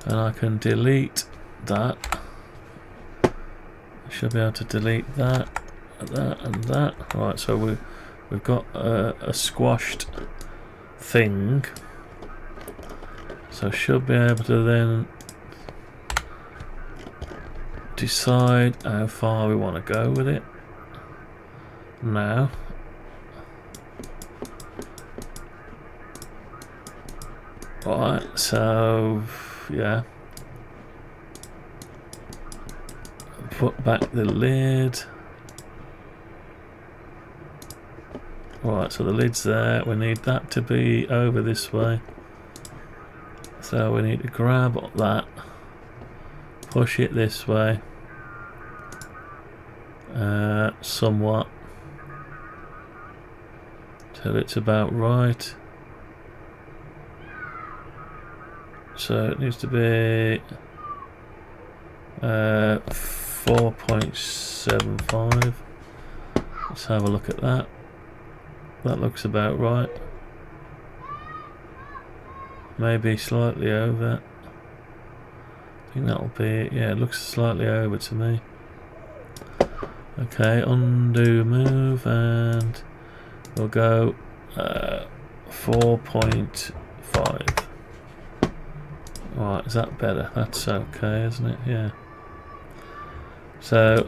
and I can delete that. I should be able to delete that, and that. Right, so we've got a squashed thing, so I should be able to then decide how far we want to go with it. Now, right, so yeah, put back the lid. Right, so the lid's there. We need that to be over this way, so we need to grab that, push it this way somewhat till it's about right. So it needs to be 4.75. Let's have a look at that. That looks about right. Maybe slightly over. I think that'll be, yeah, it looks slightly over to me. Okay, undo move, and we'll go 4.5. Right, is that better? That's okay, isn't it? Yeah. So,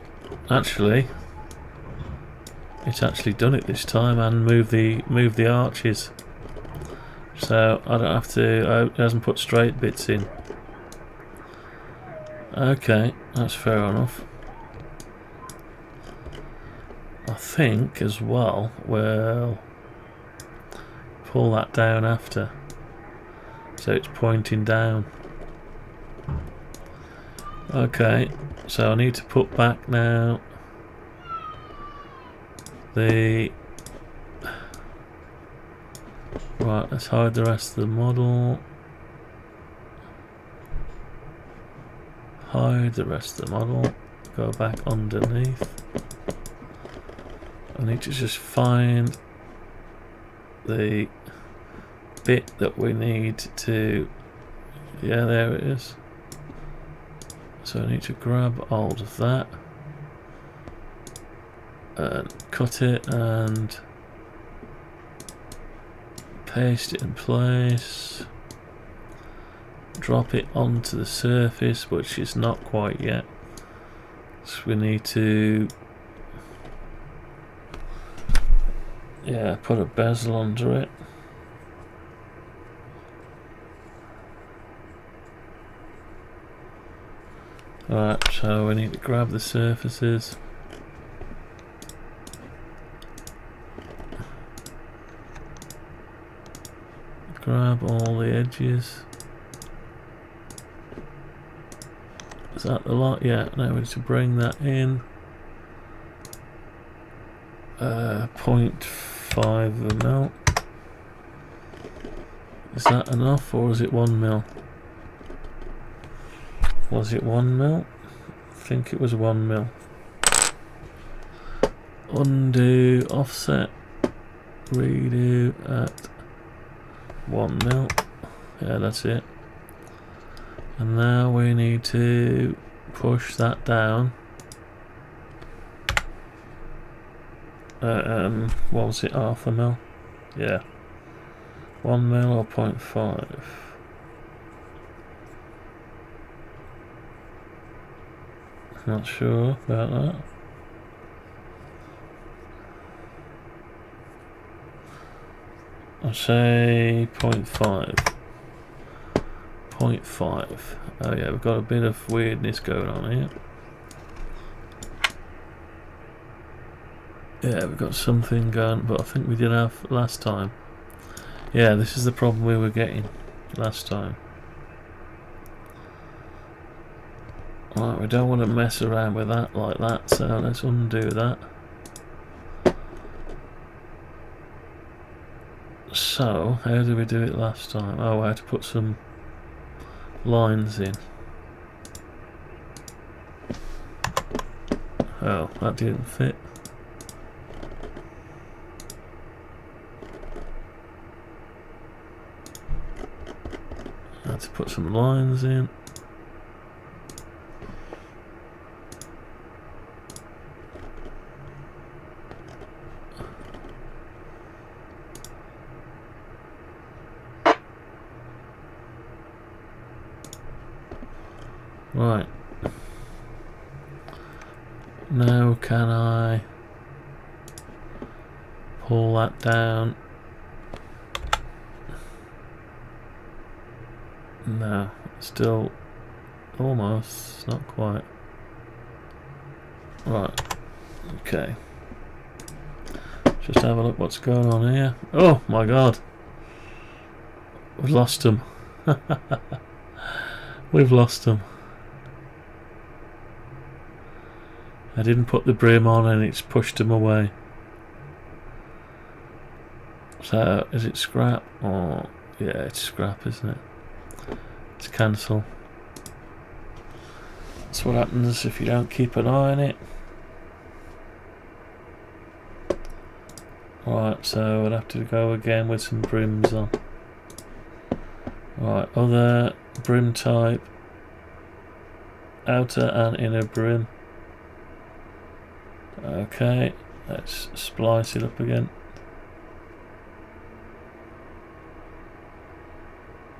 actually, it's actually done it this time and moved the arches. So I don't have to. It hasn't put straight bits in. Okay, that's fair enough. I think as well we'll pull that down after, so it's pointing down. Okay, so I need to put back now the right. Let's hide the rest of the model. Hide the rest of the model. Go back underneath. I need to just find the bit that we need to. Yeah, there it is. So I need to grab hold of that and cut it and paste it in place. Drop it onto the surface, which is not quite yet. So we need to, yeah, put a bezel under it. Alright, so we need to grab the surfaces. Grab all the edges. Is that the lot? Yeah, now we need to bring that in. 0.5 mil. Is that enough, or is it 1 mil? Was it 1 mil? I think it was 1 mil. Undo, offset, redo at 1 mil. Yeah, that's it. And now we need to push that down. What was it, half a mil? Yeah. 1 mil or 0.5? Not sure about that. I'll say 0.5. 0.5. Oh yeah, we've got a bit of weirdness going on here. Yeah, we've got something going, but I think we did have last time. Yeah, this is the problem we were getting last time. Right, we don't want to mess around with that like that, so let's undo that. So, how did we do it last time? Oh, I had to put some lines in. Oh, that didn't fit. I had to put some lines in. Right. Now can I pull that down? No, still almost, not quite. Right. Okay. Just have a look what's going on here. Oh my god. We've lost them. We've lost them. I didn't put the brim on and it's pushed them away. So, is it scrap? Or yeah, it's scrap, isn't it? It's cancel. That's what happens if you don't keep an eye on it. Right, so I'd have to go again with some brims on. Right, other brim type. Outer and inner brim. Okay, let's splice it up again.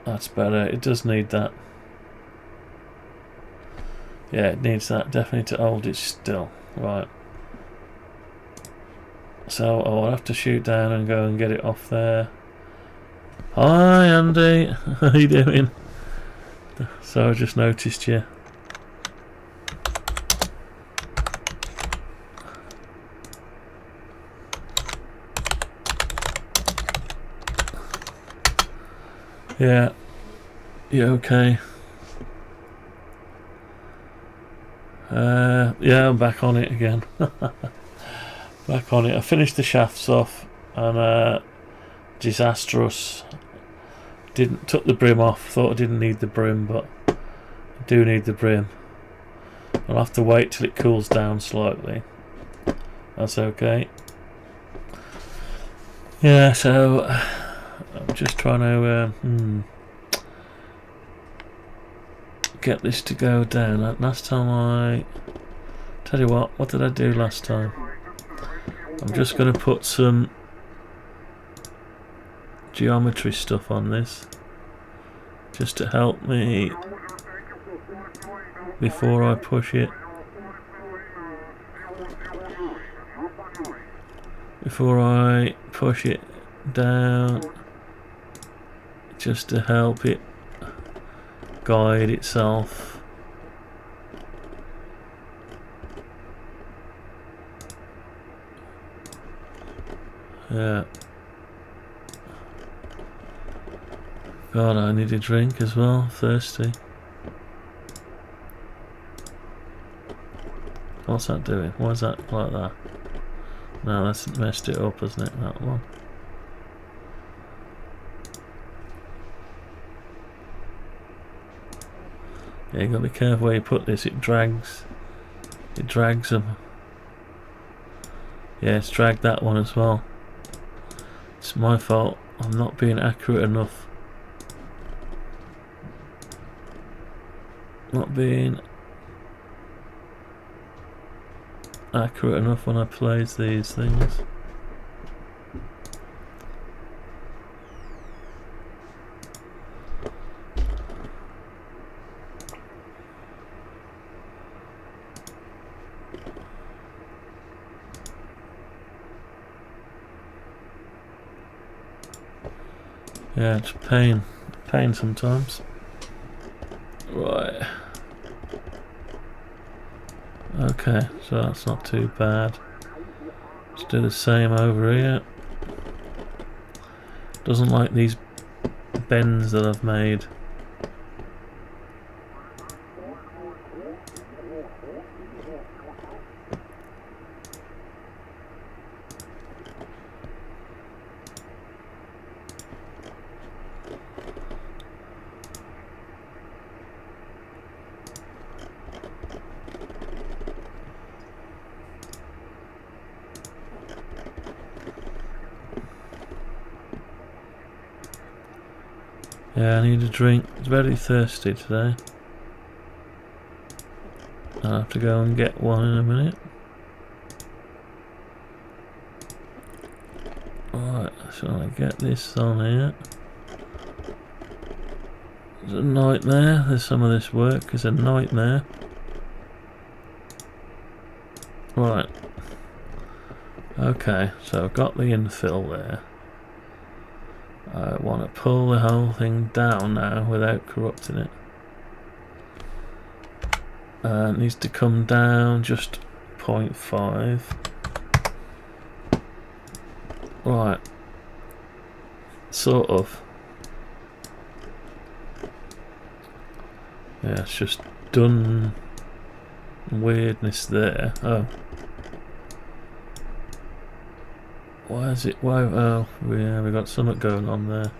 That's better, it does need that. Yeah, it needs that definitely to hold it still. Right. So I'll have to shoot down and go and get it off there. Hi Andy, how you doing? So I just noticed you. Yeah, you okay? Yeah, I'm back on it again. Back on it. I finished the shafts off and disastrous. Took the brim off. Thought I didn't need the brim, but I do need the brim. I'll have to wait till it cools down slightly. That's okay. Yeah, so I'm just trying to get this to go down. Last time tell you what did I do last time? I'm just going to put some geometry stuff on this just to help me before I push it. Before I push it down, just to help it guide itself. Yeah. God, I need a drink as well. Thirsty. What's that doing? Why is that like that? No, that's messed it up, hasn't it? That one. Yeah, you gotta be careful where you put this. It drags. It drags them. Yeah, it's dragged that one as well. It's my fault. I'm not being accurate enough. Not being accurate enough when I place these things. Yeah, it's pain sometimes. Right. Okay, so that's not too bad. Let's do the same over here. Doesn't like these bends that I've made. Yeah, I need a drink. It's very thirsty today. I'll have to go and get one in a minute. Right, shall I get this on here? It's a nightmare. There's some of this work is a nightmare. Right. Okay, so I've got the infill there. I want to pull the whole thing down now without corrupting it. It needs to come down just 0.5. Right. Sort of. Yeah, it's just done weirdness there. Oh. Why is it? Why? Oh, yeah, we got something going on there.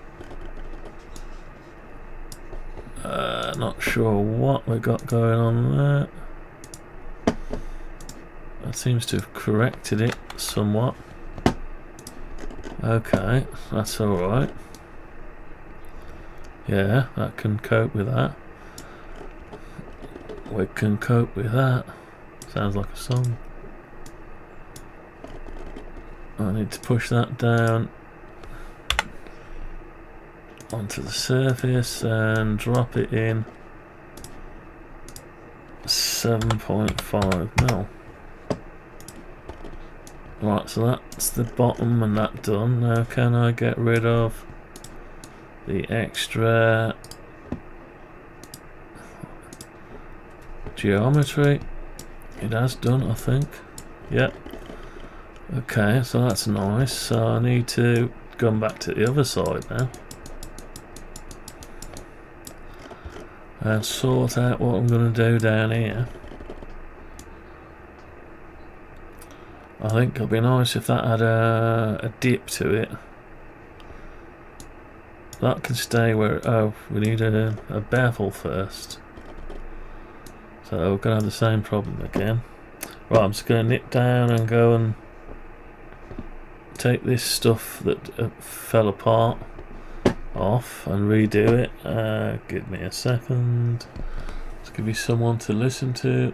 Not sure what we got going on there. That seems to have corrected it somewhat. Okay, that's alright. Yeah, that can cope with that. We can cope with that. Sounds like a song. I need to push that down onto the surface and drop it in 7.5 mil. Right, so that's the bottom and that done. Now can I get rid of the extra geometry? It has done, I think. Yep. Okay, so that's nice. So I need to come back to the other side now and sort out what I'm going to do down here. I think it'd be nice if that had a dip to it. That can stay where... Oh, we need a bevel first. So we're going to have the same problem again. Right, I'm just going to nip down and go and take this stuff that fell apart off and redo it. Give me a second. Let's give you someone to listen to.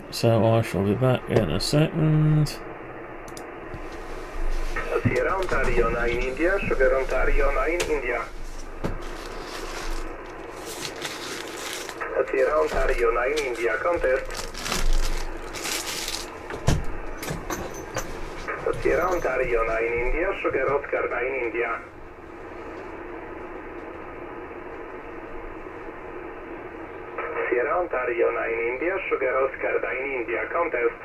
So I shall be back in a second.
Sierra Ontario 9 India, Sugar Ontario 9 India. Sierra Ontario 9 India, contest. Sierra Ontario 9 India, Sugar Oscar 9 India. Sierra Ontario 9 India, Sugar Oscar 9 India, contest.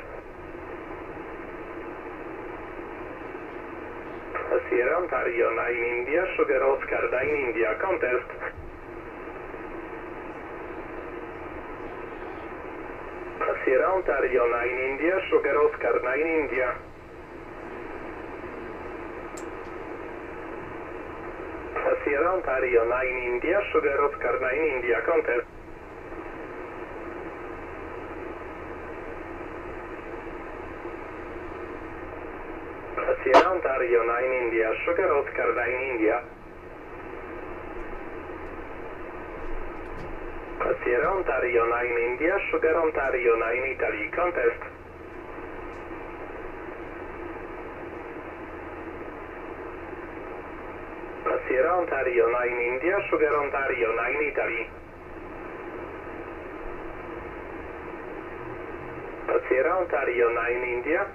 Sierra Ontario 9 India, Sugar Oscar 9 India, contest. Sierra Ontario 9 India, Sugar Oscar 9 India. Sierra Ontario 9 India, Sugar Oscar 9 India, contest. Sierra Ontario 9 India, Sugar Oscar 9 India. Sierra Ontario 9 India, Sugar Ontario 9 Italy, contest. Sierra Ontario 9 India, Sugar Ontario 9 Italy. Sierra Ontario 9 India.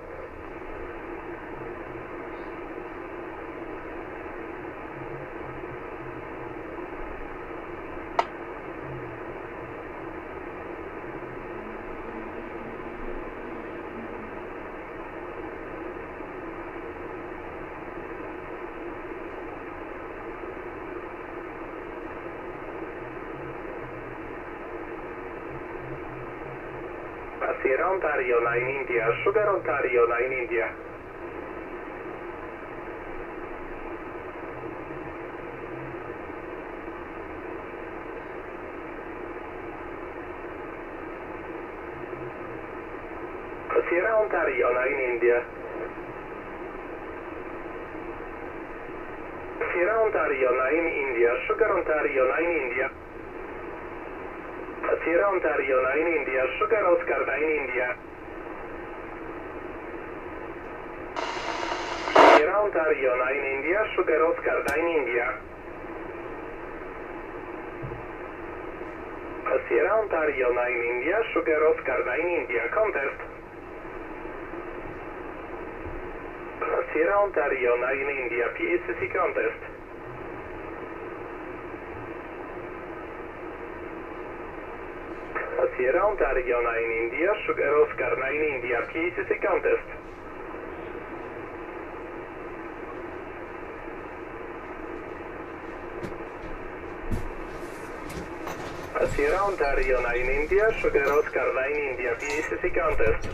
Sierra Ontario 9 India, Sugar Ontario 9 India. Sierra Ontario 9 India. Sierra Ontario 9 India, Sugar Ontario 9 India. Sierra Ontario 9 India, Sugar Oscar 9 India. Sierra Ontario 9 India, Sugar Oscar 9 India. Sierra Ontario 9 India, Sugar Oscar 9 India, contest. Sierra Ontario 9 India, PACC contest. Sierra Ontario 9 India, Sugar Oscar 9 India, PACC contest. Sierra Ontario 9 India, Sugar Oscar 9 India, PACC contest.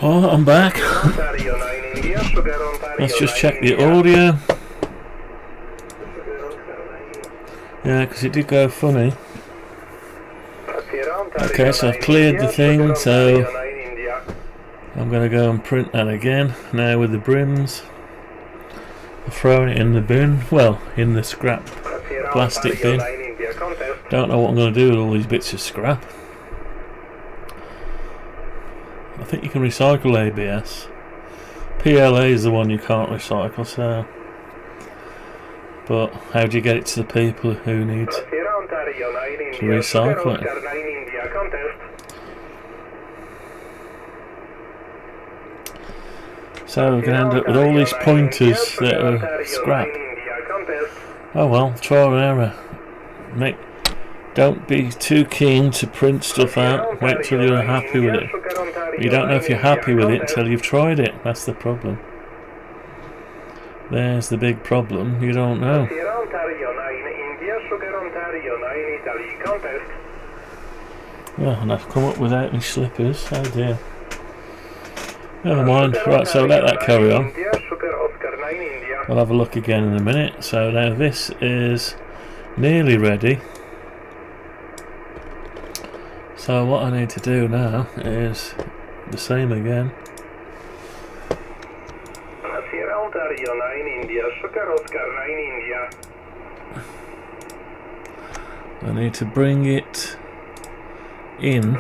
Oh, I'm back.
Ontario 9 India, Sugar Ontario.
Let's just check the audio. Yeah, because it did go funny. Okay, so I've cleared the thing, so I'm going to go and print that again now with the brims. I've thrown it in the bin, well, in the scrap plastic bin. Don't know what I'm going to do with all these bits of scrap. I think you can recycle ABS. PLA is the one you can't recycle, so. But how do you get it to the people who need to recycle it? So we're going to end up with all these pointers that are scrap. Oh well, trial and error. Don't be too keen to print stuff out. Wait till you're happy with it. But you don't know if you're happy with it until you've tried it. That's the problem. There's the big problem. You don't know. Oh, and I've come up without any slippers. Oh dear. Never mind. Right, so let that carry on. I'll have a look again in a minute. So now this is nearly ready. So what I need to do now is the same again. I need to bring it in.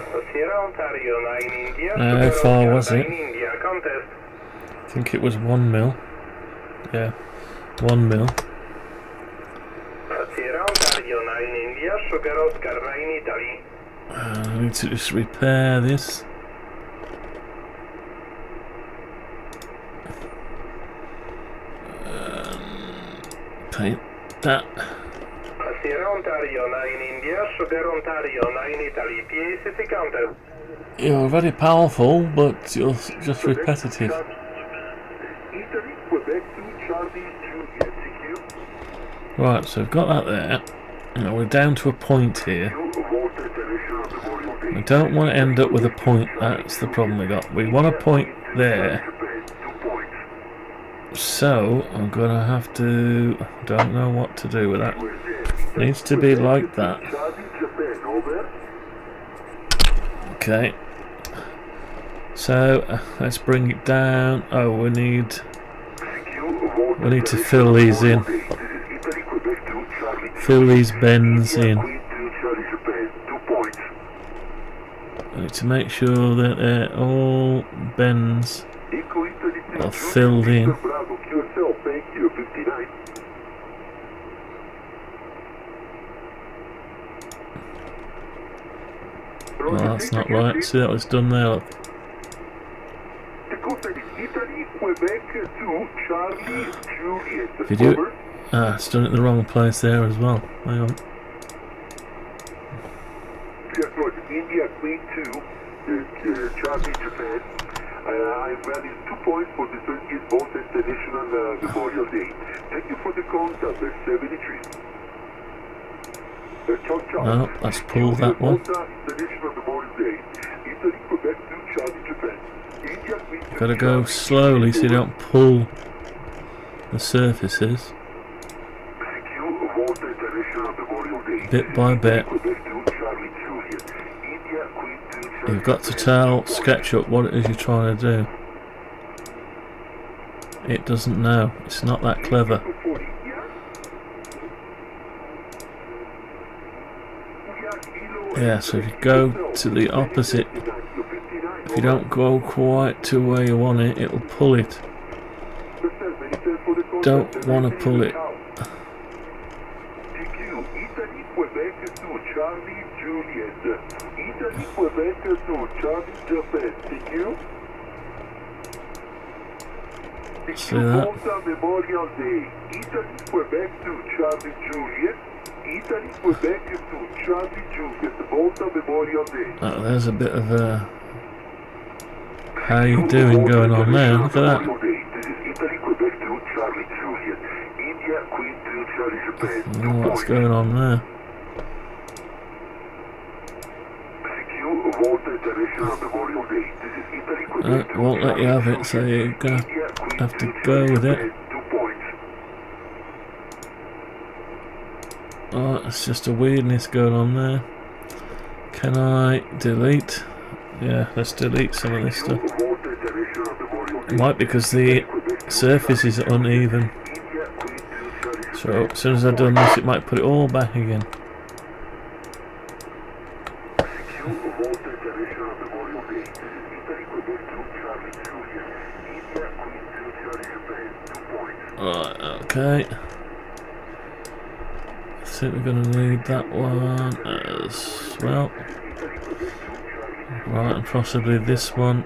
Now, how far was it? I think it was 1 mil. Yeah, 1 mil. I need to just repair this. Paint that.
Sierra Ontario 9 India, Sugar Ontario 9 Italy, PACC counter.
You're very powerful, but you're just repetitive. Right, so I've got that there. Now we're down to a point here. I don't want to end up with a point, that's the problem we got. We want a point there. So, I'm going to have to... don't know what to do with that. Needs to be like that. Okay. So, let's bring it down. Oh, we need to fill these in. Fill these bends in. I need to make sure that all bends are filled in. Oh, that's not right. See, that was done there. Look. If you do it, it's done it in the wrong place there as well. Hang on.
India Queen 2, Charlie Japan. I value 2 points for the 30th Bolt International Memorial Day. Thank you for the call, number 73.
No, let's pull that one. Gotta go slowly so you don't pull the surfaces. bit by bit. You've got to tell SketchUp what it is you're trying to do. It doesn't know. It's not that clever. Yeah, so if you go to the opposite, if you don't go quite to where you want it, it will pull it. Don't want to pull it. See that? Oh, there's a bit of a how you doing going on there. Look at that. Oh, what's going on there? It won't let you have it, so you're gonna have to go with it. Oh, it's just a weirdness going on there. Can I delete? Yeah, let's delete some of this stuff. It might be because the surface is uneven. So as soon as I've done this, it might put it all back again. Right, okay. I think we're going to need that one as well. Right, and possibly this one.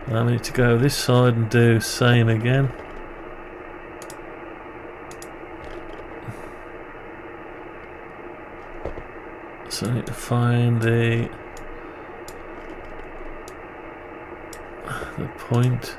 I need to go this side and do same again. So I need to find the point.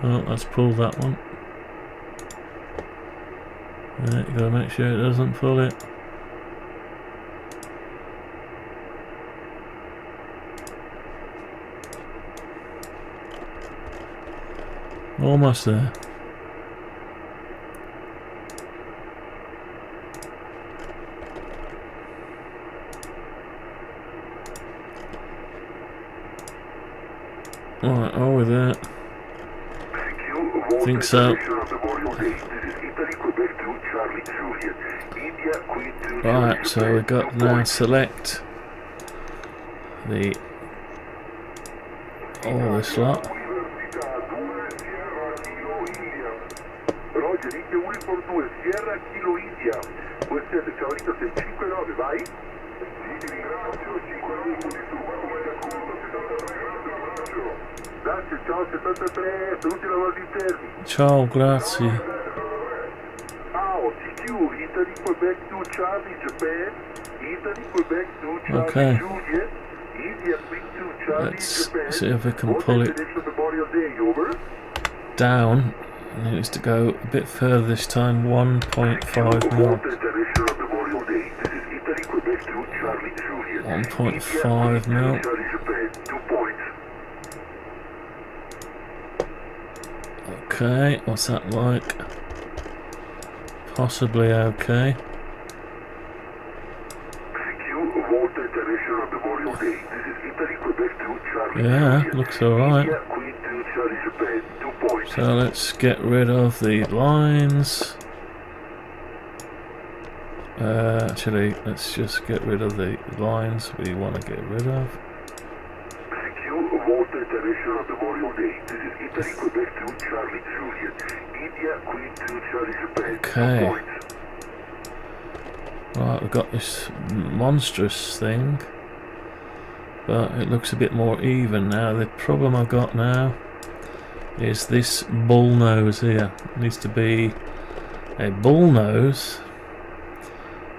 Oh, let's pull that one. Yeah, you gotta make sure it doesn't pull it. Almost there. Alright, are we there? I think so. Right, so we've got now select the all this lot. Ciao, grazie. Okay. Let's see if we can pull it down. It needs to go a bit further this time, 1.5 mil. 1.5 mil. Okay, what's that like? Possibly okay. Yeah, looks alright. So let's get rid of the lines. Actually, let's just get rid of the lines we want to get rid of. Okay. Right, we've got this monstrous thing. but it looks a bit more even now. The problem I've got now is this bull nose here. It needs to be a bull nose,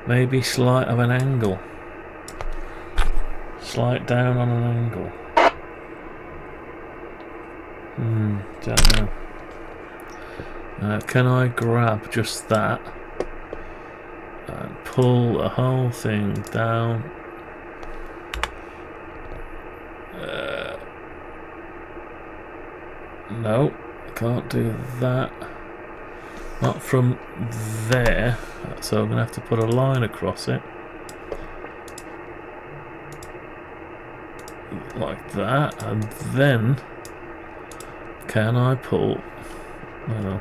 maybe slight of an angle, slight down on an angle. Don't know. Can I grab just that and pull the whole thing down? No, can't do that. Not from there, so I'm going to have to put a line across it. Like that, and then can I pull? No.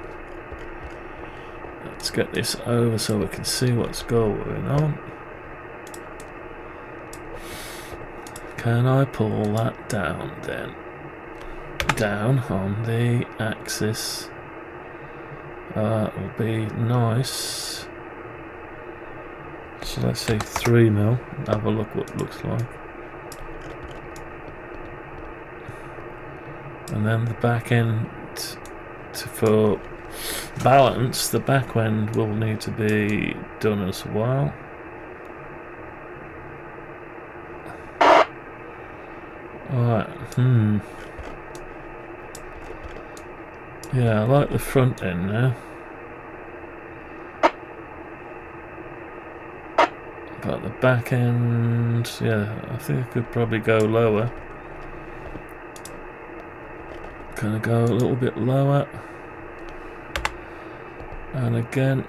Let's get this over so we can see what's going on. Can I pull that down then? Down on the axis. That will be nice. So let's say 3mm. Have a look what it looks like. And then the back end, for balance, the back end will need to be done as well. Alright, yeah, I like the front end now. But the back end, yeah, I think I could probably go lower. Gonna go a little bit lower. And again,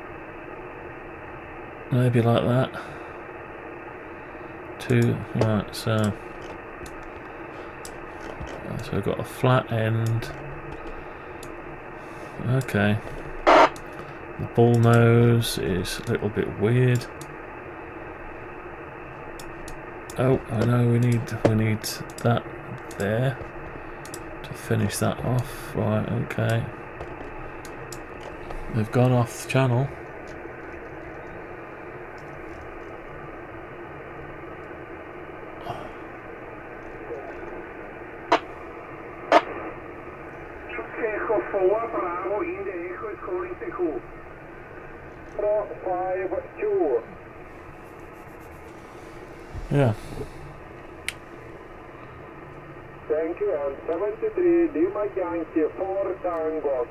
maybe like that. Right, so we've got a flat end. Okay. The bull nose is a little bit weird. Oh, I know we need that there to finish that off. Right, okay. They've gone off the channel. Yeah.
Thank you, and 73 Lima Yankee 4 Tango.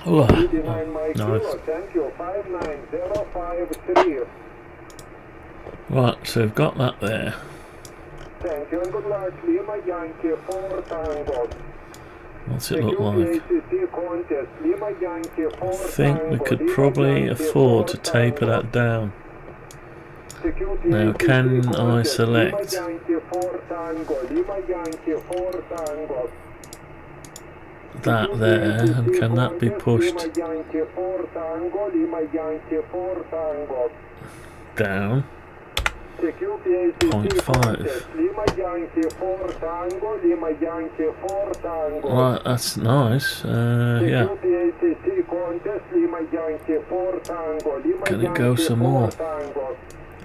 Oh,
89 Mike
nice.
Kilo, thank you, 59053.
Right, so we've got that there.
Thank you, and good luck, Lima Yankee 4 Tango.
What's it look like? I think we could probably afford to taper that down. Now, can I select that there, and can that be pushed down 0.5? Right, that's nice. Yeah. Can it go some more?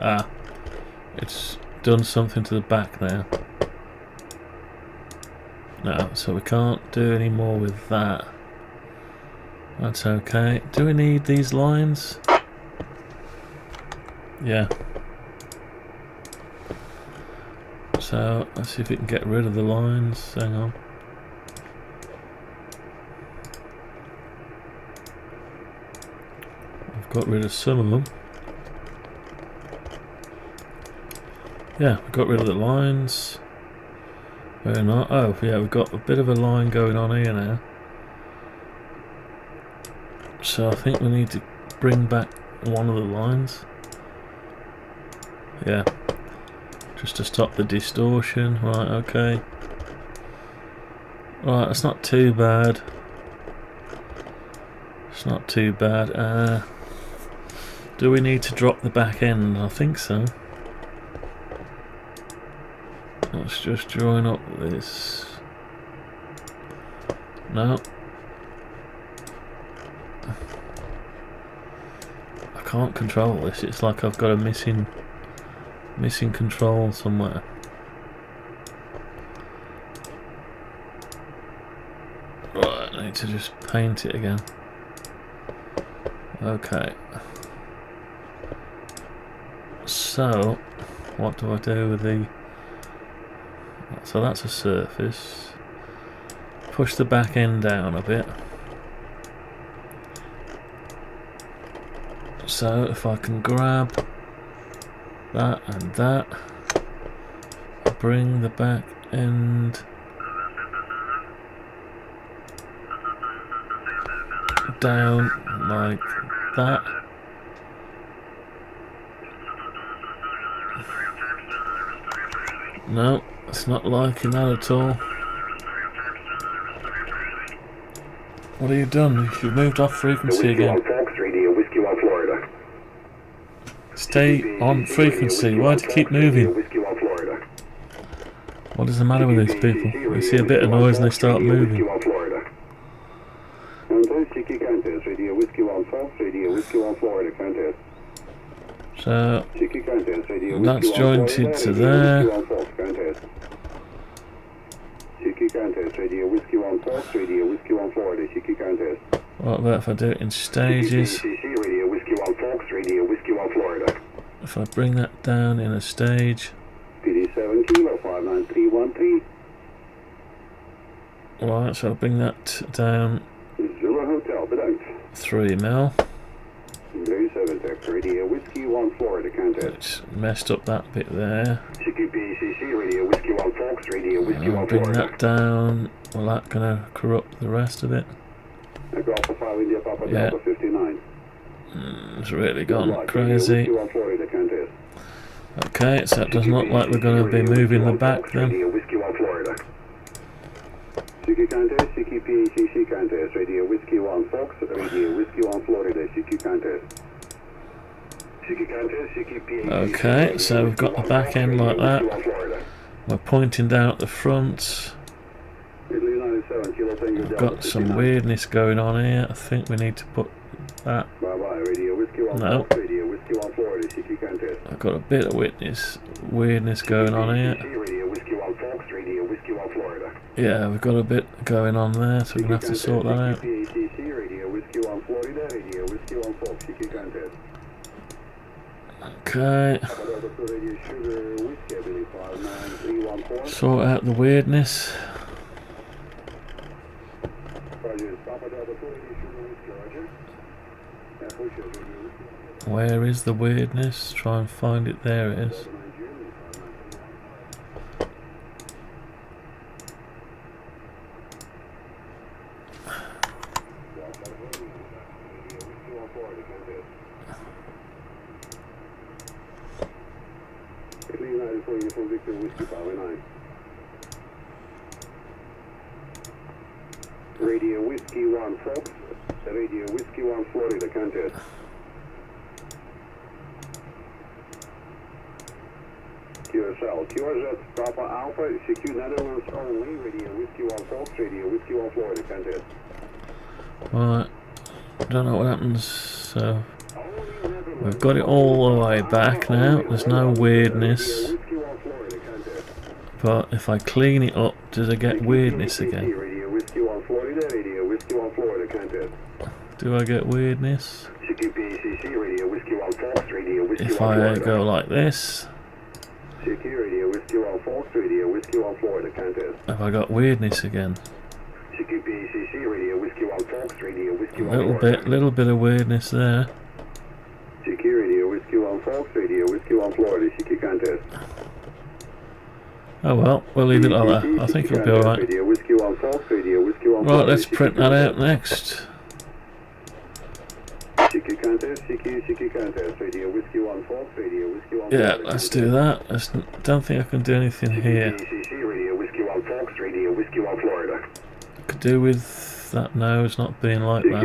Ah, it's done something to the back now. No, so we can't do any more with that. That's okay. Do we need these lines? Yeah. So let's see if we can get rid of the lines. Hang on. I've got rid of some of them. Yeah, we got rid of the lines. We're not. Oh, yeah, we've got a bit of a line going on here now. So I think we need to bring back one of the lines. Yeah. Just to stop the distortion. Right, okay. Right, that's not too bad. It's not too bad. Do we need to drop the back end? I think so. Let's just join up this. No. I can't control this. It's like I've got a missing Missing control somewhere. Right, I need to just paint it again. Okay. So, what do I do with the... So that's a surface. Push the back end down a bit. So if I can grab that and that, bring the back end down like that. No, it's not liking that at all. What have you done? You've moved off frequency again. Stay on frequency. Why do you keep moving? What is the matter with these people? They see a bit of noise and they start moving. So that's jointed to there. What about if I do it in stages? If I bring that down in a stage. Right, so I'll bring that down 3 mil. It's messed up that bit there. I'll bring that down. Well, that's gonna corrupt the rest of it. Yeah. It's really gone crazy. Okay, so it doesn't look like we're going to be moving the back then. Okay, so we've got the back end like that. We're pointing down at the front. We've got some weirdness going on here. I think we need to put that. No. I've got a bit of weirdness going on here. Yeah, we've got a bit going on there, so we're going to have to sort that out. Okay. Sort out the weirdness. Where is the weirdness? Try and find it. There it is.
Radio Whiskey 1 Fox, Radio Whiskey 1 Florida contest. QSL, QRZ, Papa Alpha, CQ Netherlands only, Radio Whiskey 1 Fox, Radio Whiskey 1 Florida contest.
Right, don't know what happens, so we've got it all the way back now, there's no weirdness, but if I clean it up, does it get weirdness again? Do I get weirdness? If I go like this, have I got weirdness again? Little bit of weirdness there. Oh well, we'll leave it like that. I think it'll be alright. Right, let's print that out next. Yeah, let's do that. I don't think I can do anything here. Could do with that now, it's not being like that.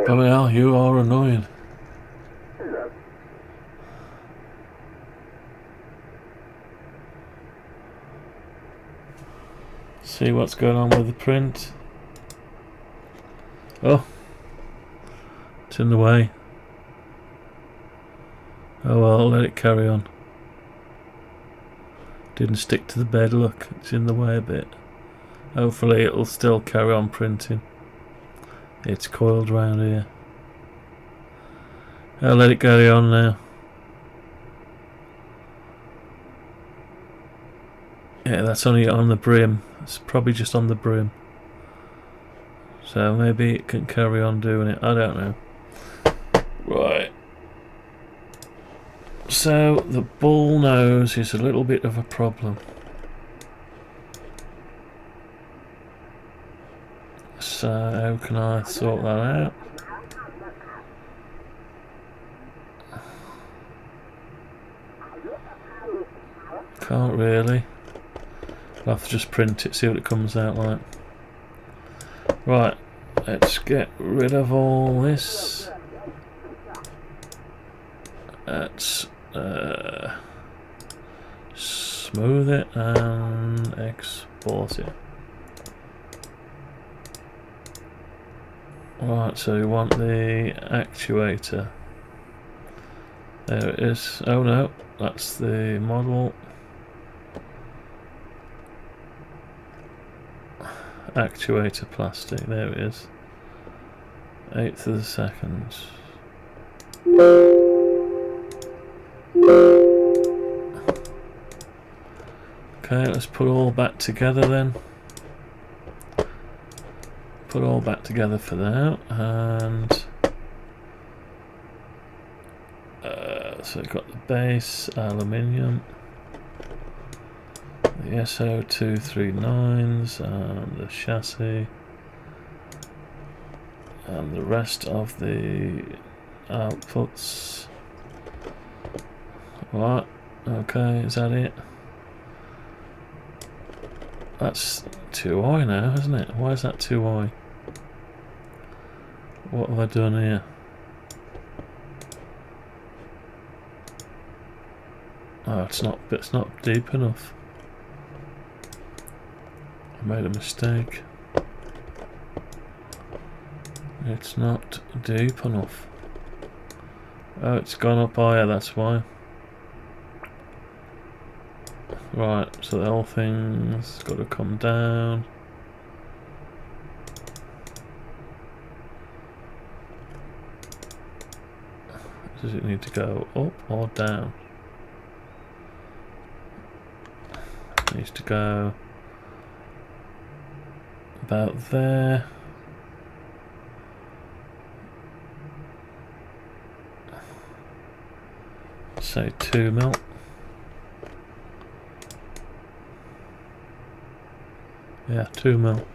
Oh yeah, you are annoying. See what's going on with the print. Oh, it's in the way. Oh well, I'll let it carry on. Didn't stick to the bed, look, it's in the way a bit. Hopefully it'll still carry on printing. It's coiled round here. I'll let it carry on now. Yeah, that's only on the brim. It's probably just on the brim. So maybe it can carry on doing it. I don't know. Right. So the bull nose is a little bit of a problem. So how can I sort that out? Can't really. I'll have to just print it, see what it comes out like. Right, let's get rid of all this. Let's smooth it and export it. Right, so we want the actuator. There it is. Oh no, that's the model. Actuator plastic, there it is. 1/8 of the second. Okay, let's put all back together then. Put all back together for now, and so we've got the base, aluminium, the SO239s, and the chassis, and the rest of the outputs. Right, okay, is that it? That's 2i now, isn't it? Why is that 2i? What have I done here? Oh, it's not deep enough. I made a mistake. It's not deep enough. Oh, it's gone up higher, that's why. Right, so the whole thing's got to come down. Does it need to go up or down? It needs to go about there. Say 2 mil. Yeah, 2 mil.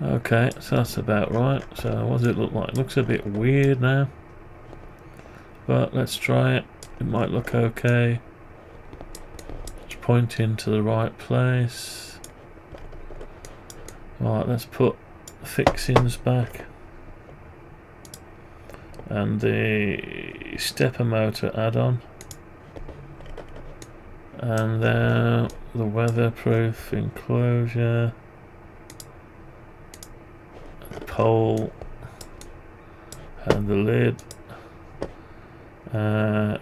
Okay, so that's about right. So what does it look like? It looks a bit weird now, but let's try it. It might look okay. It's pointing to the right place. Right, let's put the fixings back. And the stepper motor add-on, and then the weatherproof enclosure, the pole, and the lid.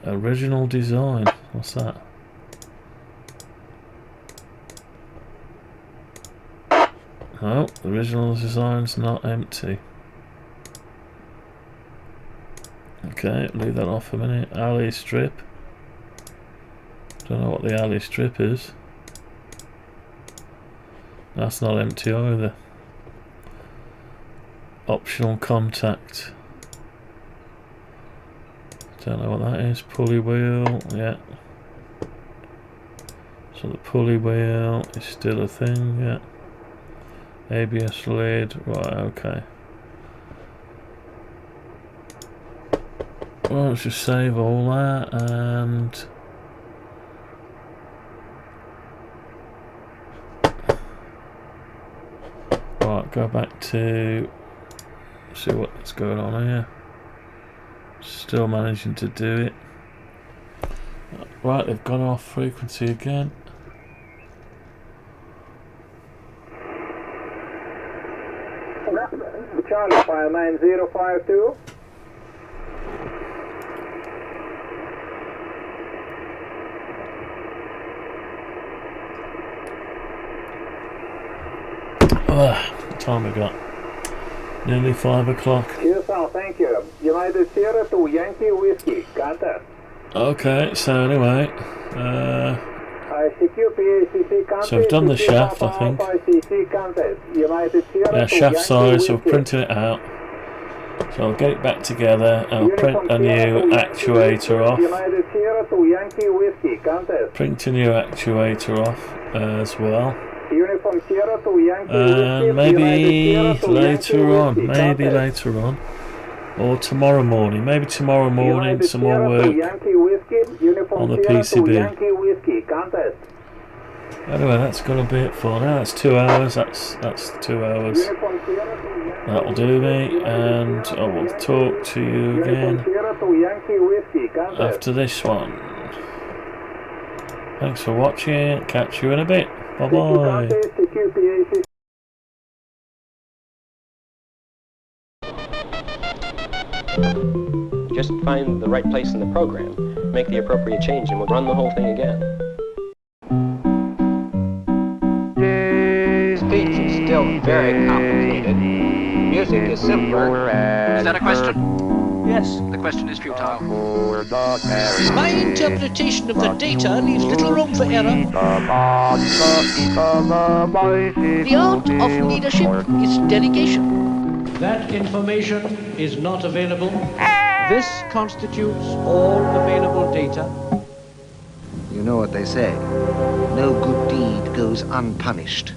Original design, what's that? Oh, the original design's not empty. Okay, leave that off a minute. Alley strip. Don't know what the alley strip is. That's not empty either. Optional contact. Don't know what that is. Pulley wheel, yeah. So the pulley wheel is still a thing, yeah. ABS lid, right, okay. Well, let's just save all that and right, go back to see what's going on here. Still managing to do it. Right, they've gone off frequency again.
Charlie 59052.
What time we got? Nearly 5 o'clock.
QSL, thank you. United Sierra to Yankee Whiskey. Contact.
Okay, so anyway, so I've done the shaft, I think. Yeah, shaft size, so we're printing it out. So I'll get it back together, and I'll print a new actuator off. Print a new actuator off as well. And maybe later on, or tomorrow morning, some more work on the PCB. Anyway, that's gonna be it for now. That's 2 hours. That's 2 hours. That'll do me, and I will talk to you again after this one. Thanks for watching. Catch you in a bit. Bye bye.
Just find the right place in the program, make the appropriate change, and we'll run the whole thing again.
Speech is still very complicated. Music is simpler.
Is that a question?
Yes.
The question is futile.
My interpretation of the data leaves little room for error. The art of leadership is delegation.
That information is not available. This constitutes all available data.
You know what they say. No good deed goes unpunished.